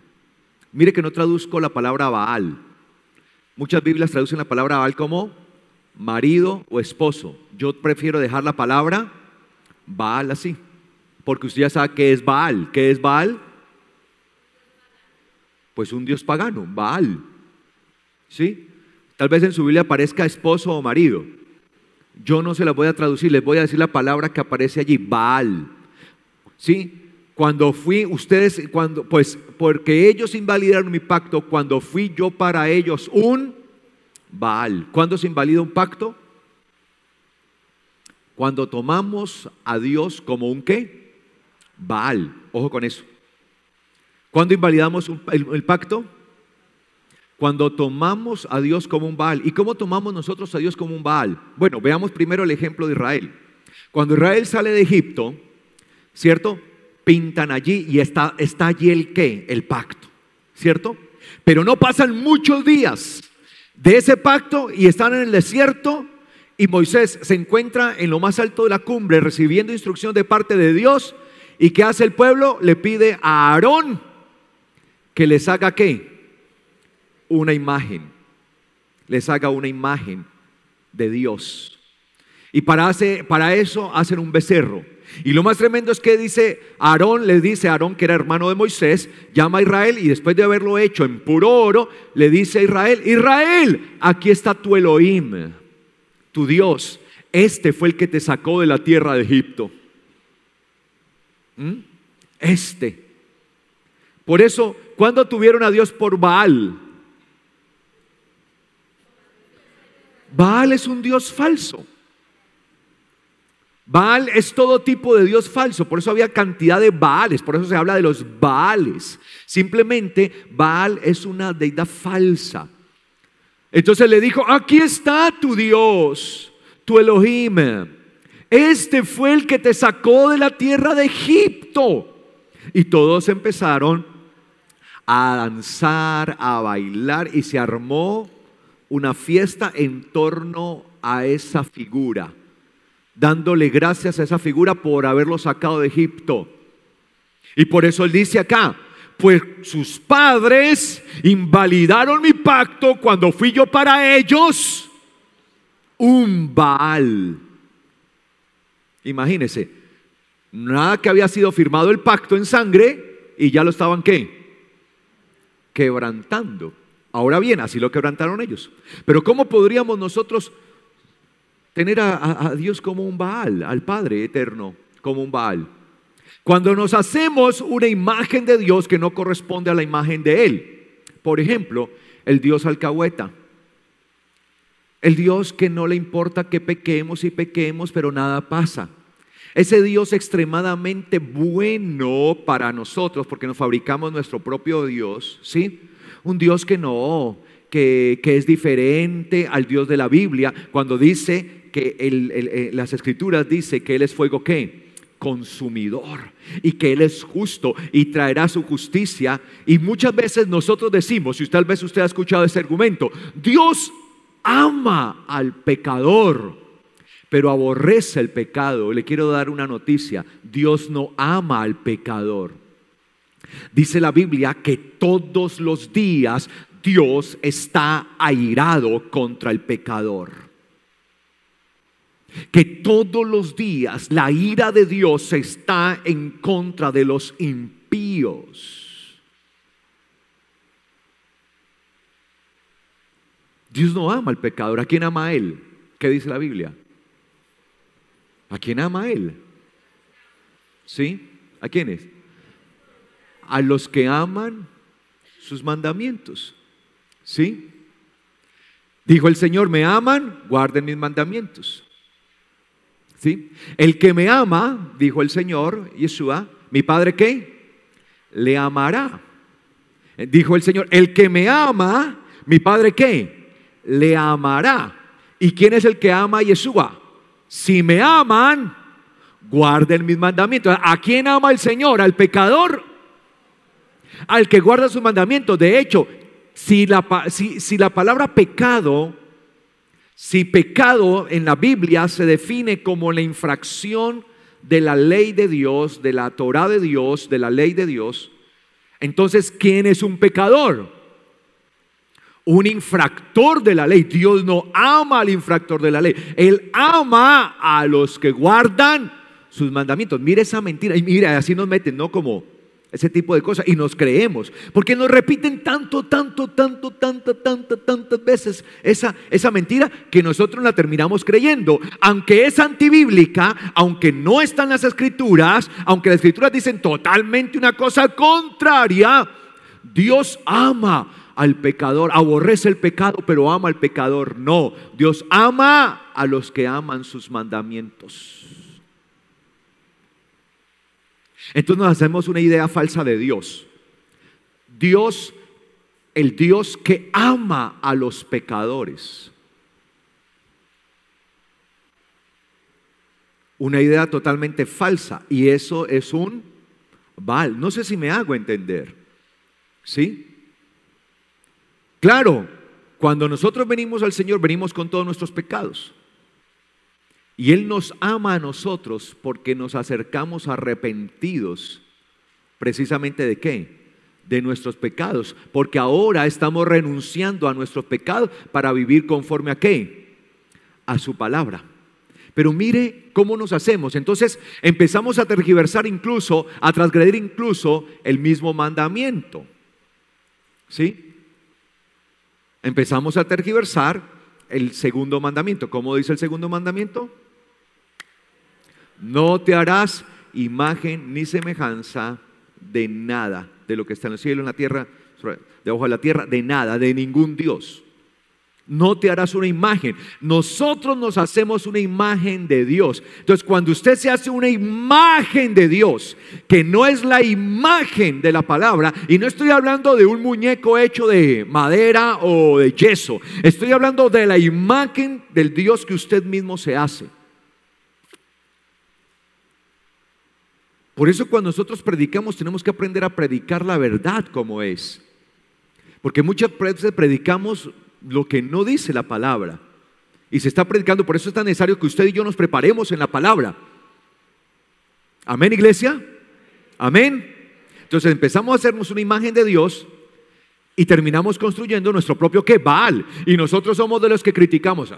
Mire que no traduzco la palabra Baal. Muchas Biblias traducen la palabra Baal como marido o esposo. Yo prefiero dejar la palabra Baal así, porque usted ya sabe qué es Baal. ¿Qué es Baal? Pues un dios pagano, Baal. ¿Sí? Tal vez en su Biblia aparezca esposo o marido. Yo no se las voy a traducir, les voy a decir la palabra que aparece allí, Baal. ¿Sí? Cuando fui, pues porque ellos invalidaron mi pacto, cuando fui yo para ellos un Baal. ¿Cuándo se invalida un pacto? Cuando tomamos a Dios como un ¿qué? Baal. Ojo con eso. ¿Cuándo invalidamos el pacto? Cuando tomamos a Dios como un Baal. ¿Y cómo tomamos nosotros a Dios como un Baal? Bueno, veamos primero el ejemplo de Israel. Cuando Israel sale de Egipto, ¿cierto? Pintan allí y está allí el ¿qué? El pacto, ¿cierto? Pero no pasan muchos días de ese pacto y están en el desierto y Moisés se encuentra en lo más alto de la cumbre recibiendo instrucción de parte de Dios. ¿Y qué hace el pueblo? Le pide a Aarón que les haga ¿qué? Una imagen. Les haga una imagen de Dios. Y para eso hacen un becerro. Y lo más tremendo es que dice Aarón, les dice a Aarón, que era hermano de Moisés, llama a Israel y después de haberlo hecho en puro oro, le dice a Israel: Israel, aquí está tu Elohim, tu Dios. Este fue el que te sacó de la tierra de Egipto. Por eso, ¿cuándo tuvieron a Dios por Baal? Baal es un Dios falso. Baal es todo tipo de Dios falso, por eso había cantidad de Baales, por eso se habla de los Baales. Simplemente Baal es una deidad falsa. Entonces le dijo: aquí está tu Dios, tu Elohim. Este fue el que te sacó de la tierra de Egipto. Y todos empezaron a danzar, a bailar, y se armó una fiesta en torno a esa figura, dándole gracias a esa figura por haberlo sacado de Egipto. Y por eso él dice acá: pues sus padres invalidaron mi pacto cuando fui yo para ellos un Baal. Imagínense, nada que había sido firmado el pacto en sangre y ya lo estaban ¿qué? Quebrantando. Ahora bien, así lo quebrantaron ellos. Pero ¿cómo podríamos nosotros tener a Dios como un Baal, al Padre eterno como un Baal? Cuando nos hacemos una imagen de Dios que no corresponde a la imagen de Él. Por ejemplo, el Dios alcahueta. El Dios que no le importa que pequemos y pequemos, pero nada pasa. Ese Dios extremadamente bueno para nosotros, porque nos fabricamos nuestro propio Dios, ¿sí? Un Dios que es diferente al Dios de la Biblia, cuando dice que las Escrituras dice que Él es fuego ¿qué? Consumidor, y que Él es justo y traerá su justicia. Y muchas veces nosotros decimos, y tal vez usted ha escuchado ese argumento: Dios ama al pecador, pero aborrece el pecado. Le quiero dar una noticia: Dios no ama al pecador. Dice la Biblia que todos los días Dios está airado contra el pecador. que todos los días la ira de Dios está en contra de los impíos. Dios no ama al pecador. ¿A quién ama a él? ¿Qué dice la Biblia? ¿A quién ama a él? ¿Sí? ¿A quiénes? A los que aman sus mandamientos. ¿Sí? Dijo el Señor: me aman, guarden mis mandamientos. ¿Sí? El que me ama, dijo el Señor Yeshua, ¿mi Padre qué? Le amará. Dijo el Señor: el que me ama, ¿mi Padre qué? Le amará. ¿Y quién es el que ama a Yeshua? Si me aman, guarden mis mandamientos. ¿A quién ama el Señor? ¿Al pecador? Al que guarda sus mandamientos. De hecho, si la palabra pecado, si pecado en la Biblia se define como la infracción de la ley de Dios, de la Torá de Dios, de la ley de Dios, entonces ¿quién es un pecador? Un infractor de la ley. Dios no ama al infractor de la ley. Él ama a los que guardan sus mandamientos. Mire esa mentira. Y mira, así nos meten, ¿no? Como ese tipo de cosas. Y nos creemos. Porque nos repiten tantas veces esa mentira que nosotros la terminamos creyendo. Aunque es antibíblica, aunque no está en las escrituras, aunque las escrituras dicen totalmente una cosa contraria, Dios ama al pecador, aborrece el pecado, pero ama al pecador. No, Dios ama a los que aman sus mandamientos. Entonces nos hacemos una idea falsa de Dios. Dios, el Dios que ama a los pecadores. Una idea totalmente falsa, y eso es un Baal. No sé si me hago entender. ¿Sí? Claro, cuando nosotros venimos al Señor, venimos con todos nuestros pecados. Y Él nos ama a nosotros porque nos acercamos arrepentidos. ¿Precisamente de qué? De nuestros pecados. Porque ahora estamos renunciando a nuestros pecados para vivir conforme a qué? A su palabra. Pero mire cómo nos hacemos. Entonces empezamos a tergiversar incluso, a transgredir incluso el mismo mandamiento. ¿Sí? Empezamos a tergiversar el segundo mandamiento. ¿Cómo dice el segundo mandamiento? No te harás imagen ni semejanza de nada, de lo que está en el cielo, en la tierra, debajo de la tierra, de nada, de ningún Dios. No te harás una imagen. Nosotros nos hacemos una imagen de Dios. Entonces, cuando usted se hace una imagen de Dios, que no es la imagen de la palabra, y no estoy hablando de un muñeco hecho de madera o de yeso, estoy hablando de la imagen del Dios que usted mismo se hace. Por eso cuando nosotros predicamos tenemos que aprender a predicar la verdad como es. Porque muchas veces predicamos lo que no dice la palabra. Y se está predicando, por eso es tan necesario que usted y yo nos preparemos en la palabra. Amén, iglesia. Amén. Entonces empezamos a hacernos una imagen de Dios y terminamos construyendo nuestro propio ¿qué? Baal. Y nosotros somos de los que criticamos.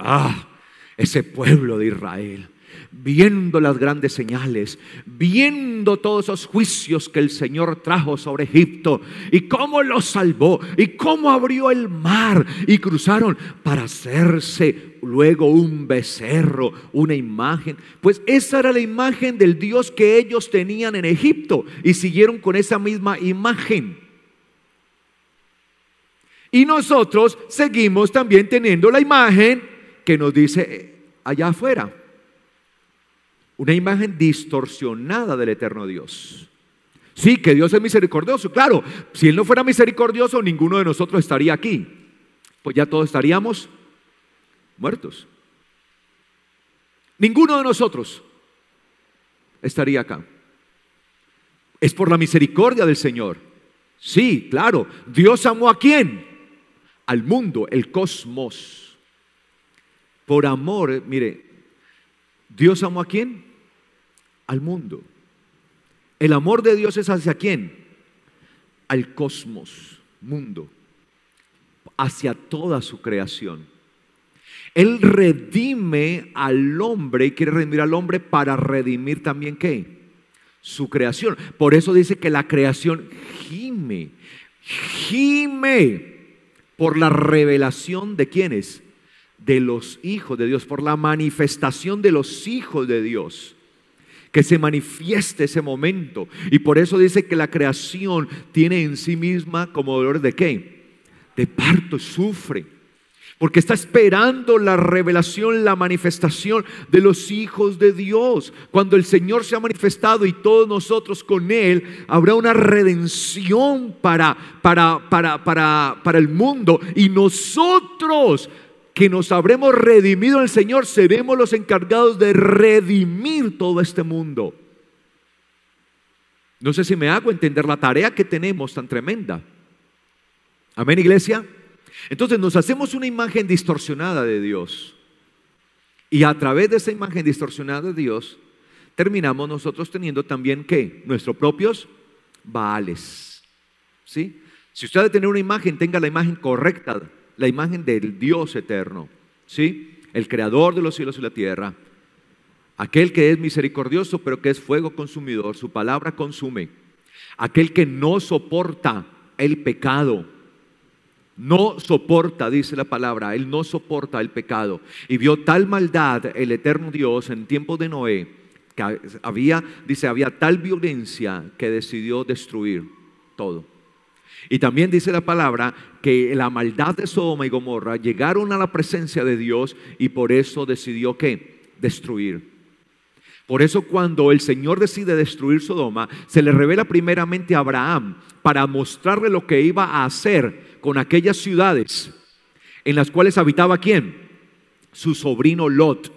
Ese pueblo de Israel, viendo las grandes señales, viendo todos esos juicios que el Señor trajo sobre Egipto y cómo los salvó y cómo abrió el mar y cruzaron para hacerse luego un becerro, una imagen. Pues esa era la imagen del Dios que ellos tenían en Egipto y siguieron con esa misma imagen. Y nosotros seguimos también teniendo la imagen que nos dice allá afuera. Una imagen distorsionada del eterno Dios. Sí, que Dios es misericordioso, claro. Si Él no fuera misericordioso, ninguno de nosotros estaría aquí. Pues ya todos estaríamos muertos. Ninguno de nosotros estaría acá. Es por la misericordia del Señor. Sí, claro. Dios amó ¿a quién? Al mundo, el cosmos. Por amor, mire, ¿Dios amó a quién? Al mundo. El amor de Dios es hacia quién? Al cosmos, mundo, hacia toda su creación. Él redime al hombre y quiere redimir al hombre para redimir también ¿qué? Su creación. Por eso dice que la creación gime por la revelación de ¿quiénes? De los hijos de Dios, por la manifestación de los hijos de Dios. Que se manifieste ese momento. Y por eso dice que la creación tiene en sí misma como dolor de ¿qué? De parto, sufre. Porque está esperando la revelación, la manifestación de los hijos de Dios. Cuando el Señor se ha manifestado y todos nosotros con Él, habrá una redención para el mundo. Y nosotros que nos habremos redimido en el Señor, seremos los encargados de redimir todo este mundo. No sé si me hago entender la tarea que tenemos tan tremenda. Amén, iglesia. Entonces nos hacemos una imagen distorsionada de Dios. Y a través de esa imagen distorsionada de Dios, terminamos nosotros teniendo también ¿qué? Nuestros propios baales. ¿Sí? Si usted ha de tener una imagen, tenga la imagen correcta, la imagen del Dios eterno, ¿sí? El creador de los cielos y la tierra, aquel que es misericordioso pero que es fuego consumidor, su palabra consume, aquel que no soporta el pecado. No soporta, dice la palabra, Él no soporta el pecado. Y vio tal maldad el eterno Dios en tiempos de Noé, que había tal violencia que decidió destruir todo. Y también dice la palabra que la maldad de Sodoma y Gomorra llegaron a la presencia de Dios y por eso decidió ¿qué? Destruir. Por eso cuando el Señor decide destruir Sodoma, se le revela primeramente a Abraham para mostrarle lo que iba a hacer con aquellas ciudades en las cuales habitaba ¿quién? Su sobrino Lot.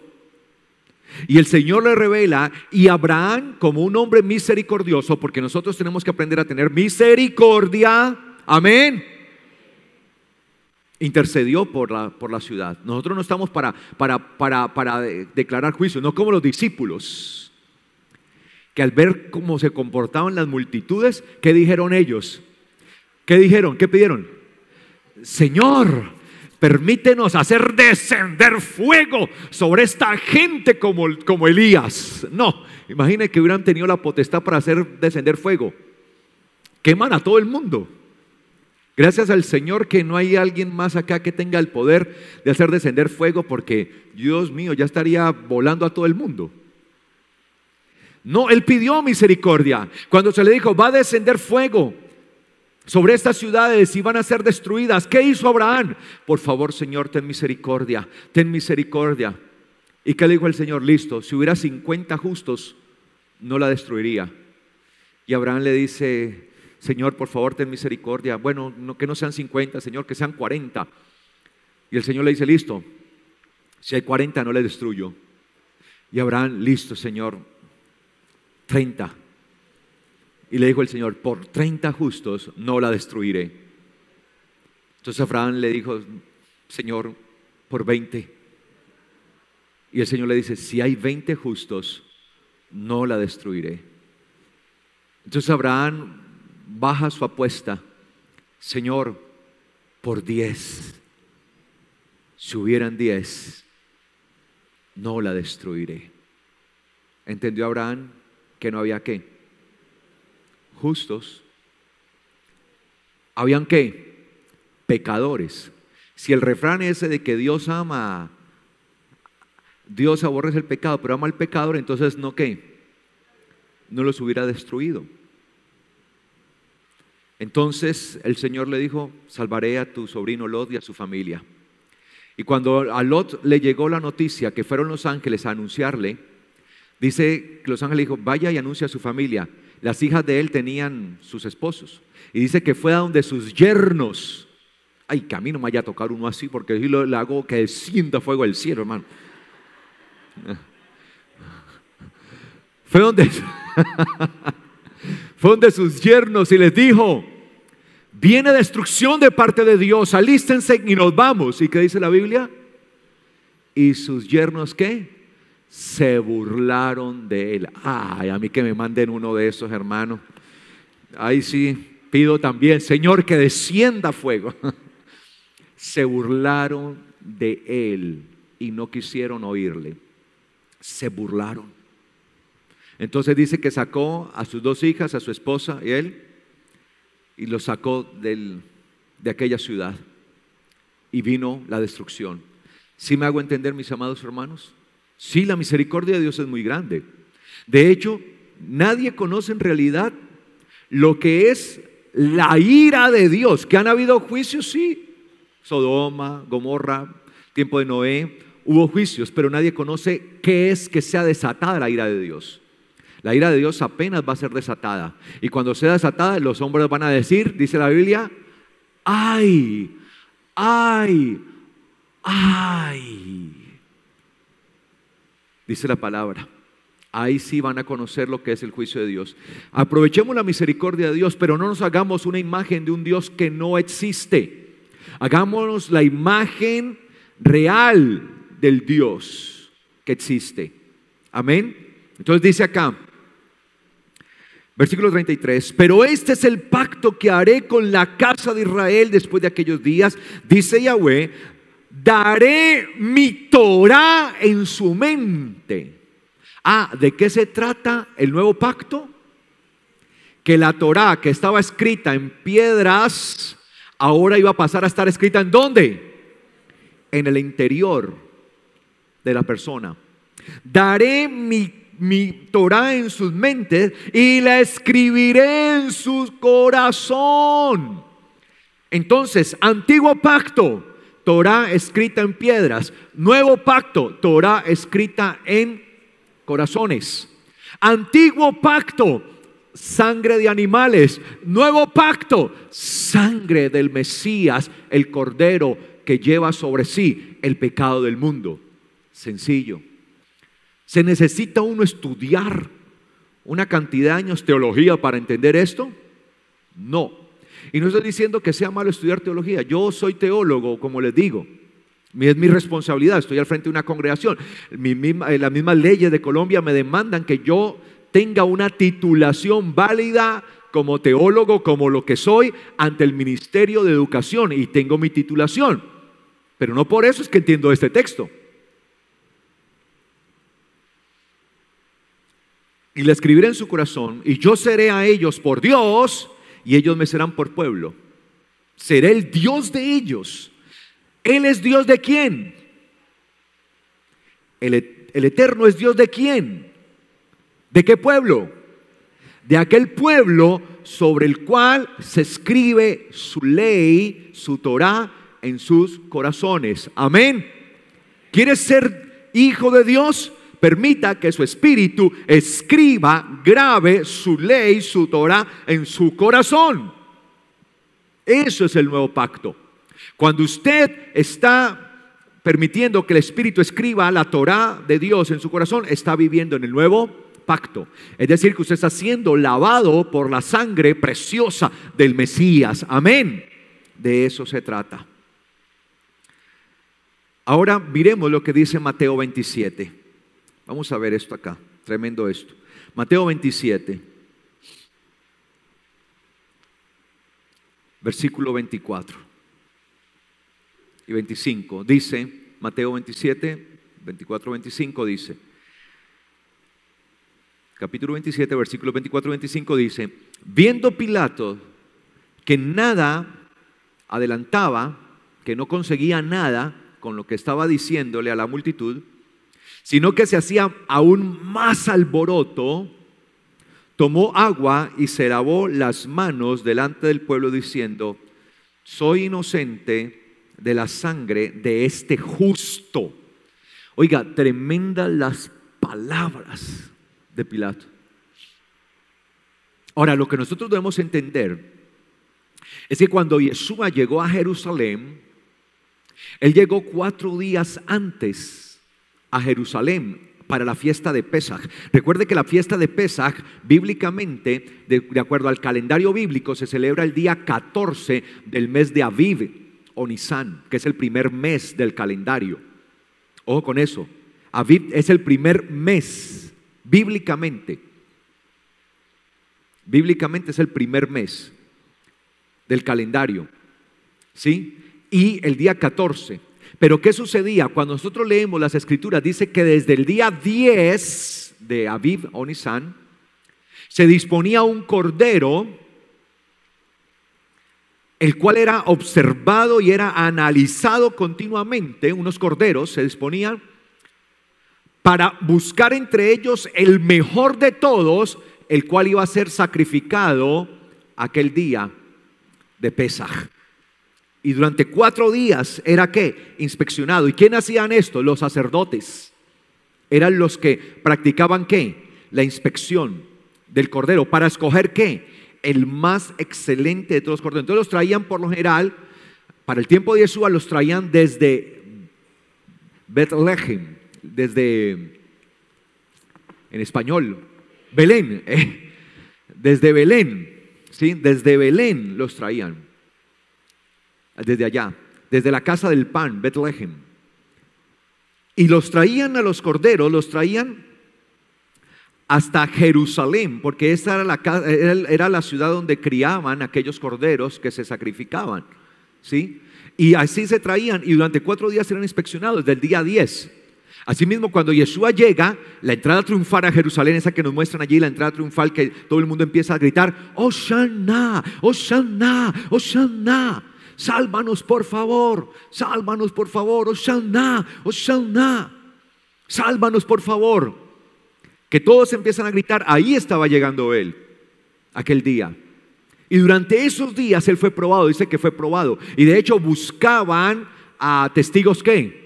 Y el Señor le revela, y Abraham, como un hombre misericordioso, porque nosotros tenemos que aprender a tener misericordia, amén, intercedió por la ciudad. Nosotros no estamos para declarar juicio, no como los discípulos, que al ver cómo se comportaban las multitudes, ¿qué dijeron ellos? ¿Qué dijeron? ¿Qué pidieron? Señor, permítenos hacer descender fuego sobre esta gente como Elías. No, imaginen que hubieran tenido la potestad para hacer descender fuego. Queman a todo el mundo. Gracias al Señor que no hay alguien más acá que tenga el poder de hacer descender fuego, porque Dios mío, ya estaría volando a todo el mundo. No, Él pidió misericordia. Cuando se le dijo, va a descender fuego sobre estas ciudades y van a ser destruidas, ¿qué hizo Abraham? Por favor, Señor, ten misericordia, ten misericordia. ¿Y qué le dijo el Señor? Listo, si hubiera 50 justos, no la destruiría. Y Abraham le dice, Señor, por favor, ten misericordia. Bueno, no, que no sean 50, Señor, que sean 40. Y el Señor le dice, listo, si hay 40 no le destruyo. Y Abraham, listo, Señor, 30. Y le dijo el Señor, por 30 justos no la destruiré. Entonces Abraham le dijo, Señor, por 20. Y el Señor le dice, si hay 20 justos, no la destruiré. Entonces Abraham baja su apuesta, Señor, por 10. Si hubieran 10, no la destruiré. ¿Entendió Abraham que no había qué? Justos. ¿Habían qué? Pecadores. Si el refrán ese de que Dios aborrece el pecado, pero ama al pecador, entonces no qué, no los hubiera destruido. Entonces el Señor le dijo, salvaré a tu sobrino Lot y a su familia. Y cuando a Lot le llegó la noticia que fueron los ángeles a anunciarle, dice que los ángeles dijo, vaya y anuncia a su familia. Las hijas de él tenían sus esposos. Y dice que fue a donde sus yernos. Ay, que a mí no me vaya a tocar uno así, porque si le hago que descienda fuego del cielo, hermano. Fue donde sus yernos y les dijo, viene destrucción de parte de Dios, alístense y nos vamos. ¿Y qué dice la Biblia? Y sus yernos, ¿qué? Se burlaron de él. Ay, a mí que me manden uno de esos, hermano. Ahí sí, pido también, Señor, que descienda fuego. Se burlaron de él. y no quisieron oírle. Se burlaron. Entonces dice que sacó a sus 2 hijas, a su esposa y él, y los sacó de aquella ciudad. Y vino la destrucción. ¿Sí me hago entender, mis amados hermanos? Sí, la misericordia de Dios es muy grande. De hecho, nadie conoce en realidad lo que es la ira de Dios. ¿Que han habido juicios? Sí. Sodoma, Gomorra, tiempo de Noé, hubo juicios, pero nadie conoce qué es que sea desatada la ira de Dios. La ira de Dios apenas va a ser desatada. Y cuando sea desatada, los hombres van a decir, dice la Biblia, ¡ay! ¡Ay! ¡Ay! Dice la palabra. Ahí sí van a conocer lo que es el juicio de Dios. Aprovechemos la misericordia de Dios, pero no nos hagamos una imagen de un Dios que no existe. Hagámonos la imagen real del Dios que existe. Amén. Entonces dice acá, versículo 33, pero este es el pacto que haré con la casa de Israel después de aquellos días, dice Yahweh, daré mi Torá en su mente. ¿De qué se trata el nuevo pacto? Que la Torá que estaba escrita en piedras, ahora iba a pasar a estar escrita ¿en dónde? En el interior de la persona. Daré mi Torá en sus mentes y la escribiré en su corazón. Entonces, antiguo pacto, Torá escrita en piedras. Nuevo pacto, Torá escrita en corazones. Antiguo pacto, sangre de animales. Nuevo pacto, sangre del Mesías, el Cordero que lleva sobre sí el pecado del mundo. Sencillo. ¿Se necesita uno estudiar una cantidad de años teología para entender esto? No. Y no estoy diciendo que sea malo estudiar teología. Yo soy teólogo, como les digo. Es mi responsabilidad, estoy al frente de una congregación. Las mismas leyes de Colombia me demandan que yo tenga una titulación válida como teólogo, como lo que soy, ante el Ministerio de Educación, y tengo mi titulación. Pero no por eso es que entiendo este texto. Y la escribiré en su corazón, y yo seré a ellos por Dios, y ellos me serán por pueblo. Seré el Dios de ellos. ¿Él es Dios de quién? El Eterno es Dios de quién. ¿De qué pueblo? De aquel pueblo sobre el cual se escribe su ley, su Torá en sus corazones. Amén. ¿Quieres ser hijo de Dios? Permita que su espíritu escriba, grabe su ley, su Torá en su corazón. Eso es el nuevo pacto. Cuando usted está permitiendo que el Espíritu escriba la Torá de Dios en su corazón, está viviendo en el nuevo pacto. Es decir, que usted está siendo lavado por la sangre preciosa del Mesías. Amén. De eso se trata. Ahora miremos lo que dice Mateo 27. Vamos a ver esto acá. Tremendo esto. Mateo 27. Versículo 24. Y 25, dice, Mateo 27, 24, 25 dice, capítulo 27, versículos 24 y 25 dice, viendo Pilato que nada adelantaba, que no conseguía nada con lo que estaba diciéndole a la multitud, sino que se hacía aún más alboroto, tomó agua y se lavó las manos delante del pueblo diciendo, soy inocente de la sangre de este justo. Oiga, tremendas las palabras de Pilato. Ahora, lo que nosotros debemos entender es que cuando Yeshua llegó a Jerusalén, él llegó 4 días antes a Jerusalén para la fiesta de Pesaj. Recuerde que la fiesta de Pesaj, bíblicamente, de acuerdo al calendario bíblico, se celebra el día 14 del mes de Aviv o Nisan, que es el primer mes del calendario. Ojo con eso. Aviv es el primer mes, bíblicamente. Bíblicamente es el primer mes del calendario. ¿Sí? Y el día 14. Pero ¿qué sucedía? Cuando nosotros leemos las escrituras, dice que desde el día 10 de Aviv o Nisan, se disponía un cordero, el cual era observado y era analizado continuamente. Unos corderos se disponían para buscar entre ellos el mejor de todos, el cual iba a ser sacrificado aquel día de Pesaj. Y durante 4 días era ¿qué? Inspeccionado. ¿Y quién hacían esto? Los sacerdotes. Eran los que practicaban ¿qué? La inspección del cordero para escoger ¿qué? El más excelente de todos los corderos. Entonces los traían por lo general, para el tiempo de Yeshua los traían desde Betlehem, desde, en español, Belén, desde Belén, ¿sí? Desde Belén los traían, desde allá, desde la casa del pan, Betlehem. Y los traían a los corderos, los traían hasta Jerusalén, porque esa era la ciudad donde criaban aquellos corderos que se sacrificaban, ¿sí? Y así se traían, y durante 4 días eran inspeccionados, desde el día 10. Asimismo, cuando Yeshua llega, la entrada triunfal a Jerusalén, esa que nos muestran allí, la entrada triunfal, que todo el mundo empieza a gritar: Hosanna, Hosanna, Hosanna, sálvanos por favor, Hosanna, Hosanna, sálvanos por favor. Que todos empiezan a gritar. Ahí estaba llegando Él, aquel día. Y durante esos días Él fue probado, dice que fue probado. Y de hecho buscaban a testigos ¿qué?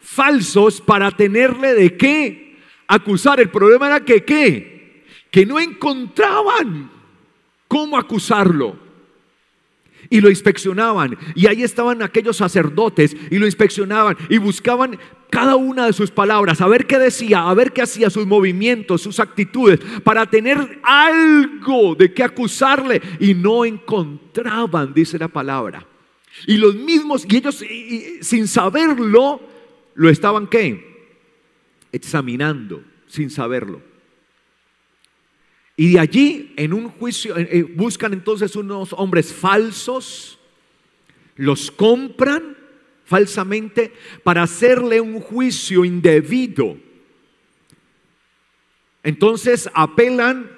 Falsos, para tenerle de qué acusar. El problema era que ¿qué? Que no encontraban cómo acusarlo. Y lo inspeccionaban, y ahí estaban aquellos sacerdotes y lo inspeccionaban y buscaban cada una de sus palabras, a ver qué decía, a ver qué hacía, sus movimientos, sus actitudes, para tener algo de qué acusarle, y no encontraban, dice la palabra. Y los mismos, y ellos sin saberlo, lo estaban ¿qué? Examinando, sin saberlo. Y de allí, en un juicio, buscan entonces unos hombres falsos, los compran falsamente para hacerle un juicio indebido. Entonces apelan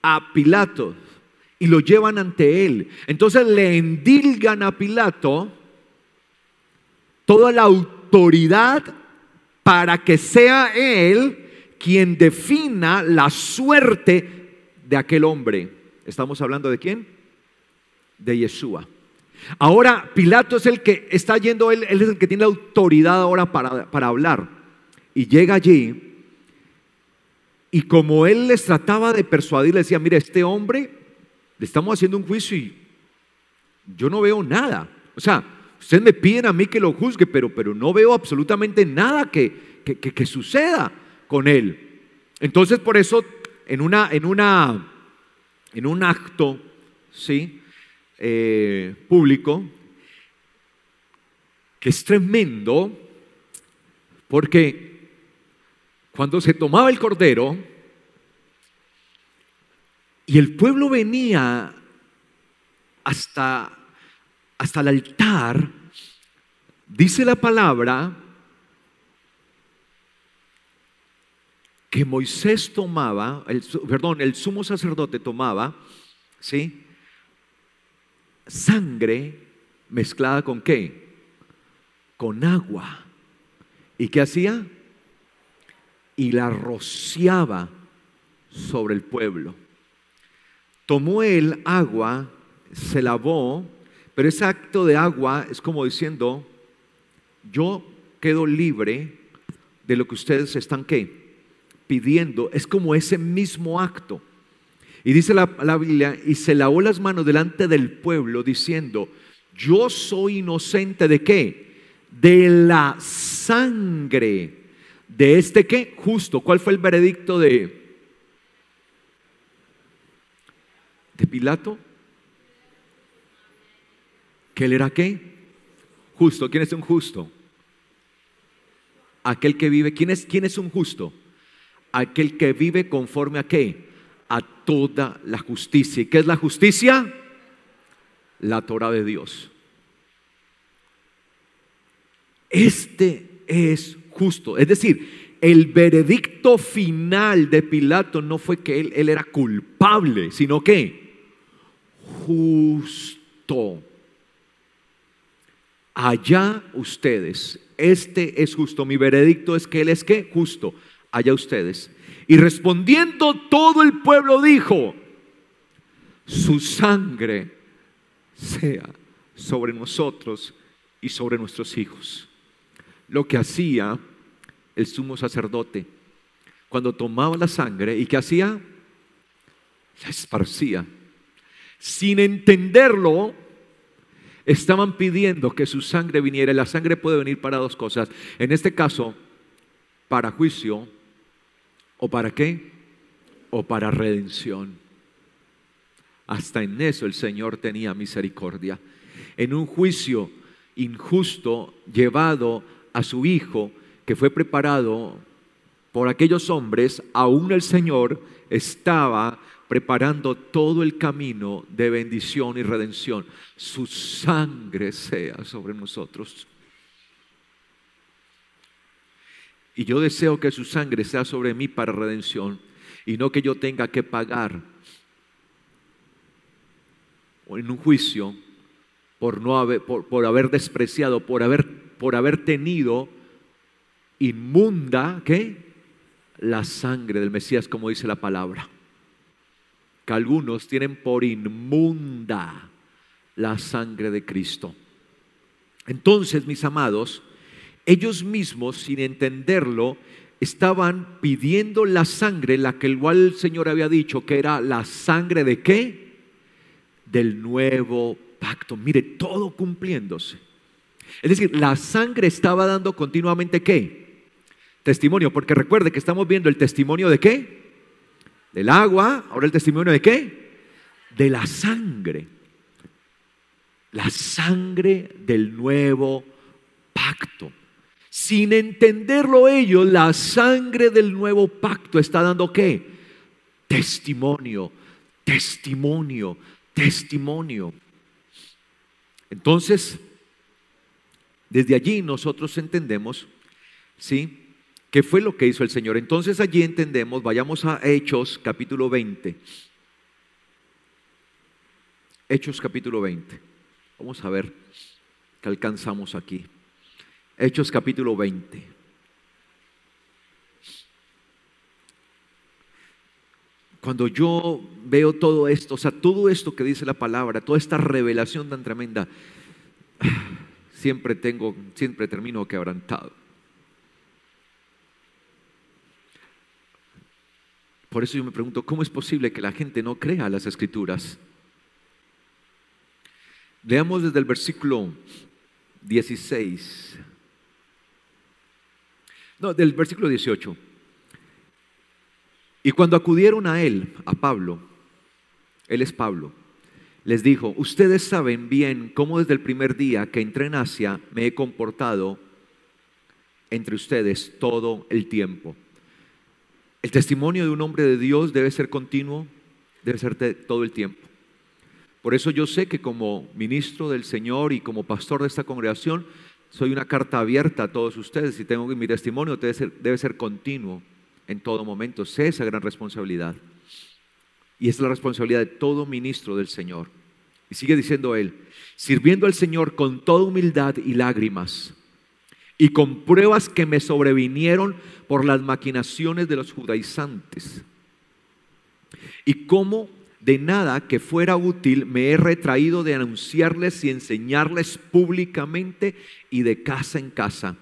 a Pilato y lo llevan ante él. Entonces le endilgan a Pilato toda la autoridad para que sea él quien defina la suerte de aquel hombre. ¿Estamos hablando de quién? De Yeshua. Ahora Pilato es el que está yendo, él es el que tiene la autoridad ahora para hablar. Y llega allí, y como él les trataba de persuadir, le decía: mire, este hombre, le estamos haciendo un juicio y yo no veo nada. O sea, ustedes me piden a mí que lo juzgue, pero no veo absolutamente nada que suceda con él. Entonces por eso en un acto, ¿sí? Público, que es tremendo, porque cuando se tomaba el cordero y el pueblo venía hasta el altar, dice la palabra que Moisés tomaba, el sumo sacerdote tomaba, ¿sí? Sangre mezclada ¿con qué? Con agua. ¿Y qué hacía? Y la rociaba sobre el pueblo. Tomó el agua, se lavó, pero ese acto de agua es como diciendo: yo quedo libre de lo que ustedes están ¿qué? Pidiendo. Es como ese mismo acto. Y dice la Biblia: y se lavó las manos delante del pueblo diciendo: yo soy inocente ¿de qué? De la sangre de este ¿qué? Justo. ¿Cuál fue el veredicto de Pilato? Que él era ¿qué? Justo. ¿Quién es un justo? Aquel que vive. ¿Quién es un justo? Aquel que vive conforme a ¿qué? A toda la justicia. ¿Y qué es la justicia? La Torah de Dios. este es justo. Es decir, el veredicto final de Pilato no fue que él era culpable, sino que justo. Allá ustedes, este es justo. Mi veredicto es que él es ¿qué? Justo. Allá ustedes. Y respondiendo todo el pueblo dijo: su sangre sea sobre nosotros y sobre nuestros hijos. Lo que hacía el sumo sacerdote cuando tomaba la sangre, ¿y qué hacía? La esparcía. Sin entenderlo, estaban pidiendo que su sangre viniera. La sangre puede venir para dos cosas. En este caso, para juicio, ¿o para qué? O para redención. Hasta en eso el Señor tenía misericordia. En un juicio injusto llevado a su Hijo, que fue preparado por aquellos hombres, aún el Señor estaba preparando todo el camino de bendición y redención. Su sangre sea sobre nosotros. Y yo deseo que su sangre sea sobre mí para redención, y no que yo tenga que pagar en un juicio por haber despreciado, por haber tenido inmunda, ¿qué? La sangre del Mesías, como dice la palabra. Que algunos tienen por inmunda la sangre de Cristo. Entonces, mis amados, ellos mismos, sin entenderlo, estaban pidiendo la sangre, la que igual el Señor había dicho que era la sangre de ¿qué? Del nuevo pacto. Mire, todo cumpliéndose. Es decir, la sangre estaba dando continuamente ¿qué? Testimonio, porque recuerde que estamos viendo el testimonio de ¿qué? Del agua. Ahora el testimonio de ¿qué? De la sangre. La sangre del nuevo pacto. Sin entenderlo ellos, la sangre del nuevo pacto está dando ¿qué? Testimonio, testimonio, testimonio. Entonces, desde allí nosotros entendemos, ¿sí?, qué fue lo que hizo el Señor. Entonces allí entendemos, vayamos a Hechos capítulo 20. Hechos capítulo 20. Vamos a ver qué alcanzamos aquí. Hechos capítulo 20. Cuando yo veo todo esto, o sea, todo esto que dice la palabra, toda esta revelación tan tremenda, siempre termino quebrantado. Por eso yo me pregunto, ¿cómo es posible que la gente no crea las Escrituras? Leamos desde el versículo 16. No, del versículo 18. Y cuando acudieron a él, a Pablo, él es Pablo, les dijo: ustedes saben bien cómo desde el primer día que entré en Asia me he comportado entre ustedes todo el tiempo. El testimonio de un hombre de Dios debe ser continuo, debe ser todo el tiempo. Por eso yo sé que como ministro del Señor y como pastor de esta congregación, soy una carta abierta a todos ustedes, y tengo que mi testimonio debe ser continuo en todo momento. Sé esa gran responsabilidad, y es la responsabilidad de todo ministro del Señor. Y sigue diciendo él: sirviendo al Señor con toda humildad y lágrimas, y con pruebas que me sobrevinieron por las maquinaciones de los judaizantes, y como de nada que fuera útil me he retraído de anunciarles y enseñarles públicamente y de casa en casa,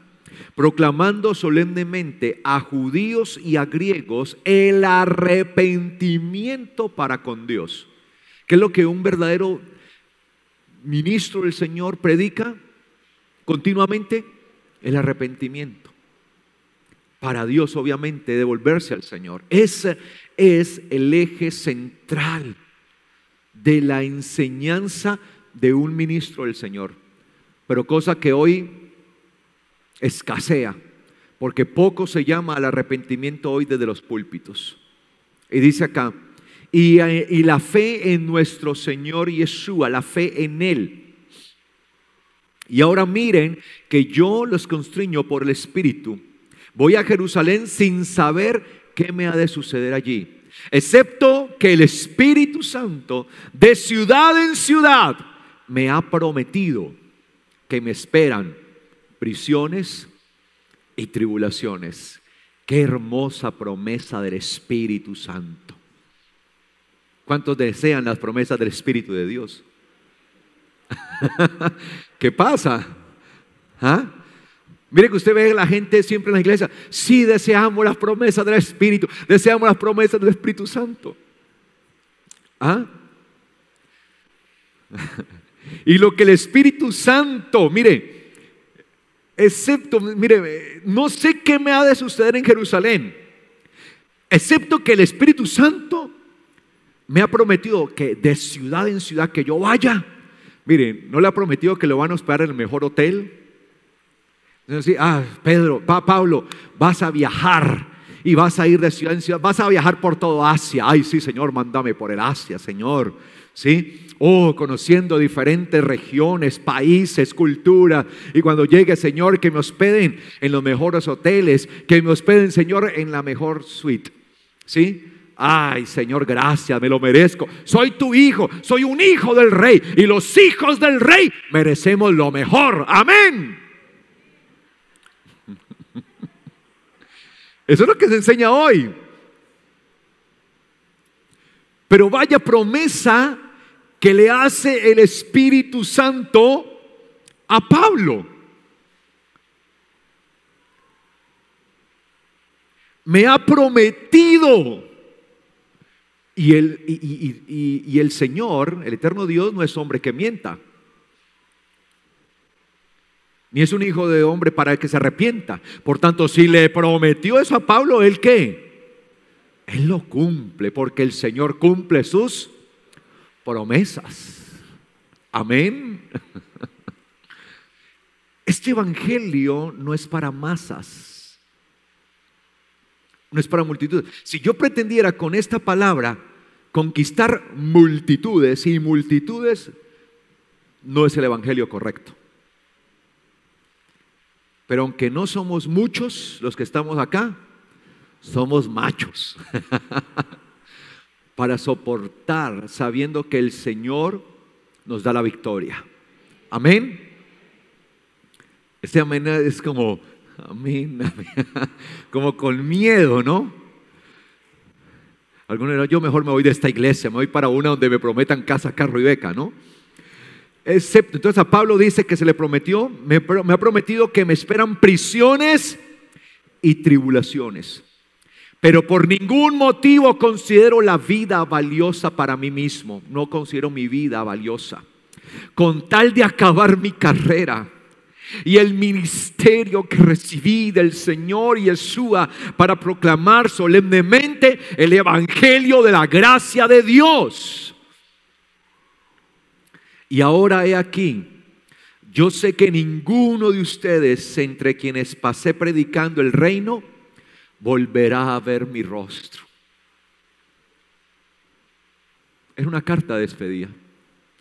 proclamando solemnemente a judíos y a griegos el arrepentimiento para con Dios. ¿Qué es lo que un verdadero ministro del Señor predica continuamente? El arrepentimiento para Dios, obviamente, devolverse al Señor. Ese es el eje central de la enseñanza de un ministro del Señor, pero cosa que hoy escasea, porque poco se llama al arrepentimiento hoy desde los púlpitos. Y dice acá: y la fe en nuestro Señor Yeshua, la fe en Él, Y ahora miren que yo los constriño por el Espíritu. Voy a Jerusalén sin saber qué me ha de suceder allí, excepto que el Espíritu Santo de ciudad en ciudad me ha prometido que me esperan prisiones y tribulaciones. Qué hermosa promesa del Espíritu Santo. ¿Cuántos desean las promesas del Espíritu de Dios? ¿Qué pasa? ¿Ah? Mire que usted ve a la gente siempre en la iglesia. Sí, deseamos las promesas del Espíritu, deseamos las promesas del Espíritu Santo. ¿Ah? Y lo que el Espíritu Santo, mire, no sé qué me ha de suceder en Jerusalén, excepto que el Espíritu Santo me ha prometido que de ciudad en ciudad que yo vaya. Miren, no le ha prometido que lo van a hospedar en el mejor hotel. Entonces, Pablo, vas a viajar y vas a ir de ciudad en ciudad, vas a viajar por todo Asia. Ay, sí, Señor, mándame por el Asia, Señor. ¿Sí? Conociendo diferentes regiones, países, cultura. Y cuando llegue, Señor, que me hospeden en los mejores hoteles, que me hospeden, Señor, en la mejor suite. ¿Sí? Ay, Señor, gracias, me lo merezco. Soy tu hijo, soy un hijo del rey, y los hijos del rey merecemos lo mejor. Amén. Eso es lo que se enseña hoy. Pero vaya promesa que le hace el Espíritu Santo a Pablo. Me ha prometido. Y el Señor, el eterno Dios, no es hombre que mienta, ni es un hijo de hombre para que se arrepienta. Por tanto, si le prometió eso a Pablo, ¿él qué? Él lo cumple, porque el Señor cumple sus promesas. Amén. Este evangelio no es para masas, no es para multitudes. Si yo pretendiera con esta palabra conquistar multitudes y multitudes, no es el evangelio correcto. Pero aunque no somos muchos los que estamos acá, somos machos para soportar, sabiendo que el Señor nos da la victoria. Amén. Este amén es como amén, como con miedo, ¿no? Algunos dirán, yo mejor me voy de esta iglesia, me voy para una donde me prometan casa, carro y beca, ¿no? Excepto, entonces a Pablo dice que se le prometió, me ha prometido que me esperan prisiones y tribulaciones, pero por ningún motivo considero la vida valiosa para mí mismo. No considero mi vida valiosa, con tal de acabar mi carrera y el ministerio que recibí del Señor Yeshua para proclamar solemnemente el evangelio de la gracia de Dios. Y ahora he aquí, yo sé que ninguno de ustedes entre quienes pasé predicando el reino volverá a ver mi rostro. Es una carta de despedida,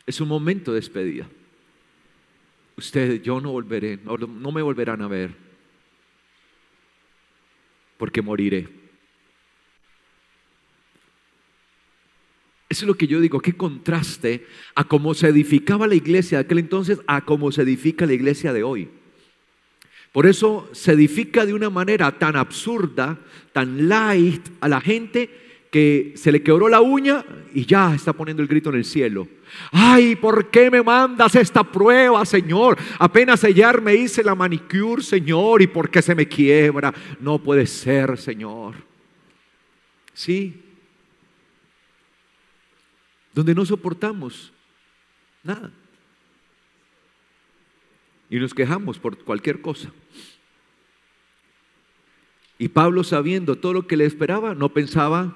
es un momento de despedida. Ustedes, yo no volveré, no me volverán a ver, porque moriré. Eso es lo que yo digo, qué contraste a cómo se edificaba la iglesia de aquel entonces a cómo se edifica la iglesia de hoy. Por eso se edifica de una manera tan absurda, tan light a la gente, que se le quebró la uña y ya está poniendo el grito en el cielo. Ay, ¿por qué me mandas esta prueba, Señor? Apenas ayer me hice la manicure, Señor, ¿y por qué se me quiebra? No puede ser, Señor. Sí. Donde no soportamos nada y nos quejamos por cualquier cosa. Y Pablo, sabiendo todo lo que le esperaba, no pensaba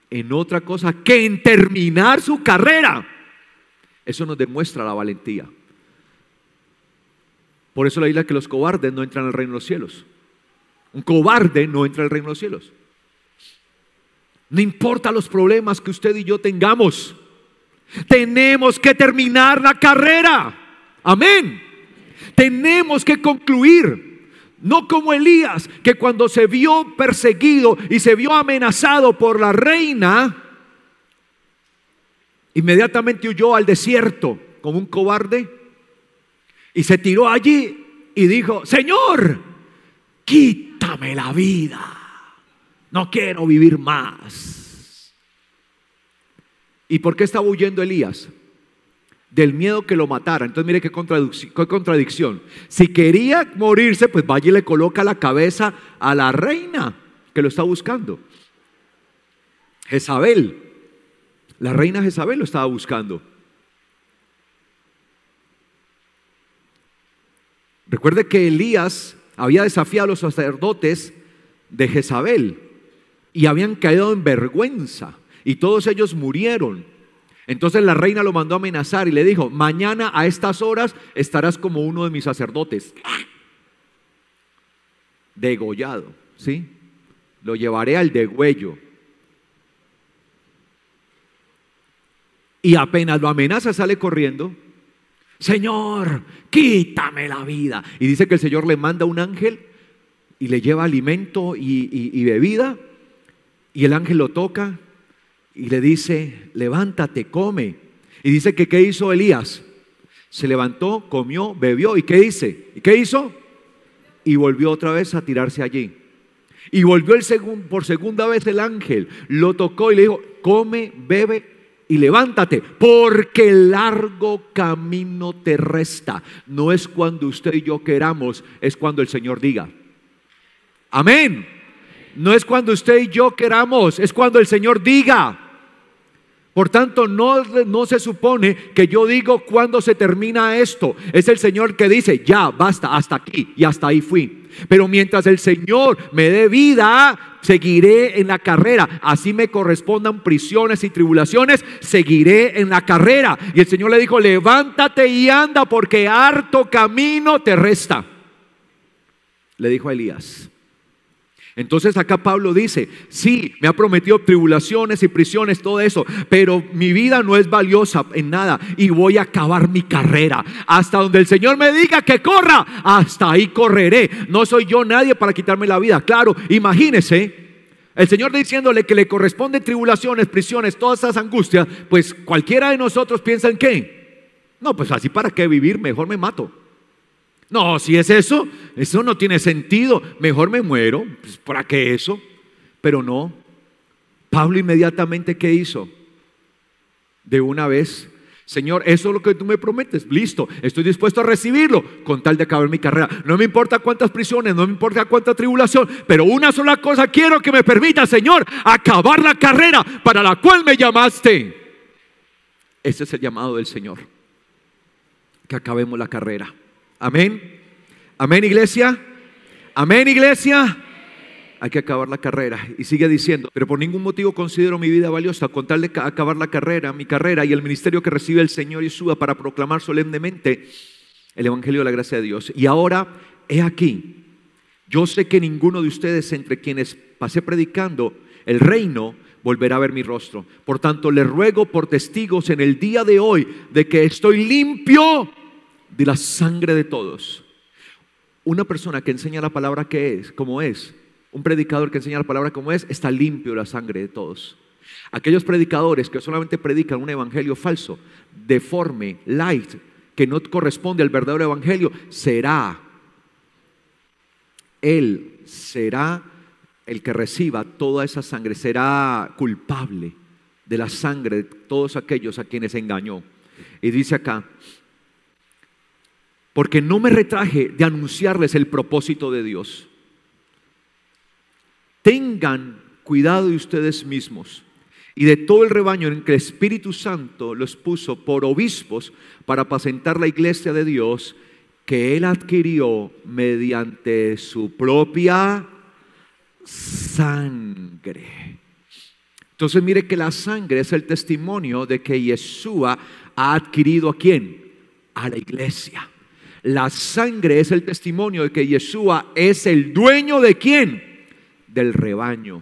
en otra cosa que en terminar su carrera. Eso nos demuestra la valentía. Por eso la Biblia que los cobardes no entran al reino de los cielos. Un cobarde no entra al reino de los cielos. No importa los problemas que usted y yo tengamos, tenemos que terminar la carrera. Amén. Tenemos que concluir, no como Elías, que cuando se vio perseguido y se vio amenazado por la reina, inmediatamente huyó al desierto como un cobarde y se tiró allí y dijo: Señor, quítame la vida, no quiero vivir más. ¿Y por qué estaba huyendo Elías? Del miedo que lo matara. Entonces mire qué contradicción. Si quería morirse, pues vaya y le coloca la cabeza a la reina que lo está buscando. Jezabel, la reina Jezabel lo estaba buscando. Recuerde que Elías había desafiado a los sacerdotes de Jezabel y habían caído en vergüenza y todos ellos murieron. Entonces la reina lo mandó a amenazar y le dijo: mañana a estas horas estarás como uno de mis sacerdotes, degollado, ¿sí? Lo llevaré al degüello. Y apenas lo amenaza, sale corriendo: Señor, quítame la vida. Y dice que el Señor le manda un ángel y le lleva alimento y bebida, y el ángel lo toca y le dice: levántate, come. Y dice que ¿qué hizo Elías? Se levantó, comió, bebió. ¿Y qué dice? ¿Y qué hizo? Y volvió otra vez a tirarse allí. Y volvió por segunda vez el ángel, lo tocó y le dijo: come, bebe y levántate, porque el largo camino te resta. No es cuando usted y yo queramos, es cuando el Señor diga. Amén. No es cuando usted y yo queramos, es cuando el Señor diga. Por tanto, no se supone que yo digo cuándo se termina esto. Es el Señor que dice: ya, basta, hasta aquí y hasta ahí fui. Pero mientras el Señor me dé vida, seguiré en la carrera. Así me correspondan prisiones y tribulaciones, seguiré en la carrera. Y el Señor le dijo: levántate y anda, porque harto camino te resta. Le dijo a Elías. Entonces acá Pablo dice: sí, me ha prometido tribulaciones y prisiones, todo eso, pero mi vida no es valiosa en nada y voy a acabar mi carrera. Hasta donde el Señor me diga que corra, hasta ahí correré. No soy yo nadie para quitarme la vida. Claro, imagínese el Señor diciéndole que le corresponden tribulaciones, prisiones, todas esas angustias. Pues cualquiera de nosotros piensa en ¿qué? No, pues así para qué vivir, mejor me mato. No, si es eso no tiene sentido, mejor me muero, pues ¿para qué eso? Pero no, Pablo inmediatamente ¿qué hizo? De una vez: Señor, eso es lo que tú me prometes, listo, estoy dispuesto a recibirlo con tal de acabar mi carrera. No me importa cuántas prisiones, no me importa cuánta tribulación, pero una sola cosa quiero que me permita, Señor: acabar la carrera para la cual me llamaste. Ese es el llamado del Señor, que acabemos la carrera. Amén. Amén, iglesia. Amén, iglesia. Hay que acabar la carrera. Y sigue diciendo: pero por ningún motivo considero mi vida valiosa con tal de acabar la carrera, mi carrera y el ministerio que recibe el Señor Yeshua para proclamar solemnemente el evangelio de la gracia de Dios. Y ahora, he aquí, yo sé que ninguno de ustedes entre quienes pasé predicando el reino volverá a ver mi rostro. Por tanto, les ruego por testigos en el día de hoy de que estoy limpio de la sangre de todos. Una persona que enseña la palabra como es, un predicador que enseña la palabra como es, está limpio de la sangre de todos. Aquellos predicadores que solamente predican un evangelio falso, deforme, light, que no corresponde al verdadero evangelio, él será el que reciba toda esa sangre, será culpable de la sangre de todos aquellos a quienes engañó. Y dice acá: porque no me retraje de anunciarles el propósito de Dios. Tengan cuidado de ustedes mismos y de todo el rebaño en que el Espíritu Santo los puso por obispos para apacentar la iglesia de Dios, que Él adquirió mediante su propia sangre. Entonces mire que la sangre es el testimonio de que Yeshua ha adquirido ¿a quién? A la iglesia. La sangre es el testimonio de que Yeshua es el dueño ¿de quién? Del rebaño,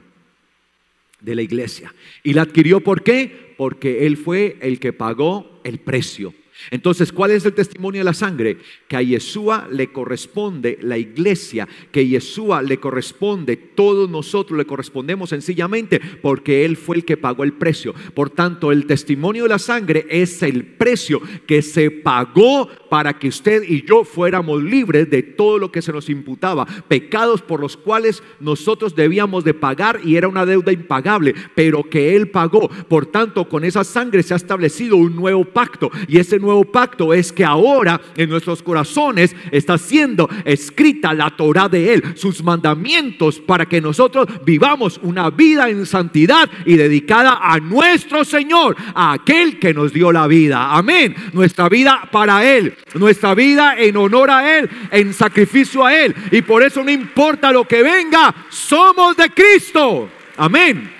de la iglesia. Y la adquirió ¿por qué? Porque Él fue el que pagó el precio. Entonces, ¿cuál es el testimonio de la sangre? Que a Yeshua le corresponde la iglesia, que a Yeshua le corresponde, todos nosotros le correspondemos sencillamente porque Él fue el que pagó el precio. Por tanto, el testimonio de la sangre es el precio que se pagó para que usted y yo fuéramos libres de todo lo que se nos imputaba, pecados por los cuales nosotros debíamos de pagar y era una deuda impagable, pero que Él pagó. Por tanto, con esa sangre se ha establecido un nuevo pacto, y ese nuevo pacto es que ahora en nuestros corazones está siendo escrita la Torá de Él, sus mandamientos, para que nosotros vivamos una vida en santidad y dedicada a nuestro Señor, a aquel que nos dio la vida. Amén. Nuestra vida para Él, nuestra vida en honor a Él, en sacrificio a Él, y por eso no importa lo que venga, somos de Cristo. Amén.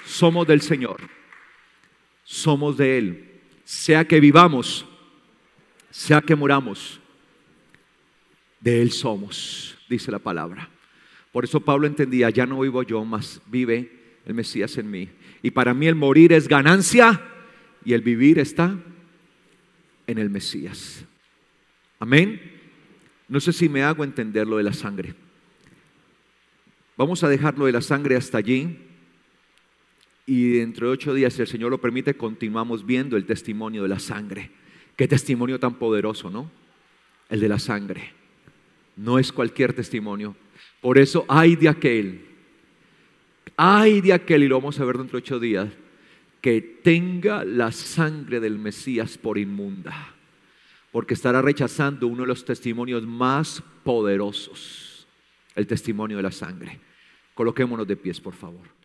Somos del Señor, somos de Él. Sea que vivamos, sea que muramos, de Él somos, dice la palabra. Por eso Pablo entendía: ya no vivo yo, mas vive el Mesías en mí. Y para mí el morir es ganancia y el vivir está en el Mesías. Amén. No sé si me hago entender lo de la sangre. Vamos a dejar lo de la sangre hasta allí. Y dentro de 8 días, si el Señor lo permite, continuamos viendo el testimonio de la sangre. Qué testimonio tan poderoso, ¿no? El de la sangre. No es cualquier testimonio. Por eso, ay de aquel, y lo vamos a ver dentro de 8 días, que tenga la sangre del Mesías por inmunda, porque estará rechazando uno de los testimonios más poderosos, el testimonio de la sangre. Coloquémonos de pies, por favor.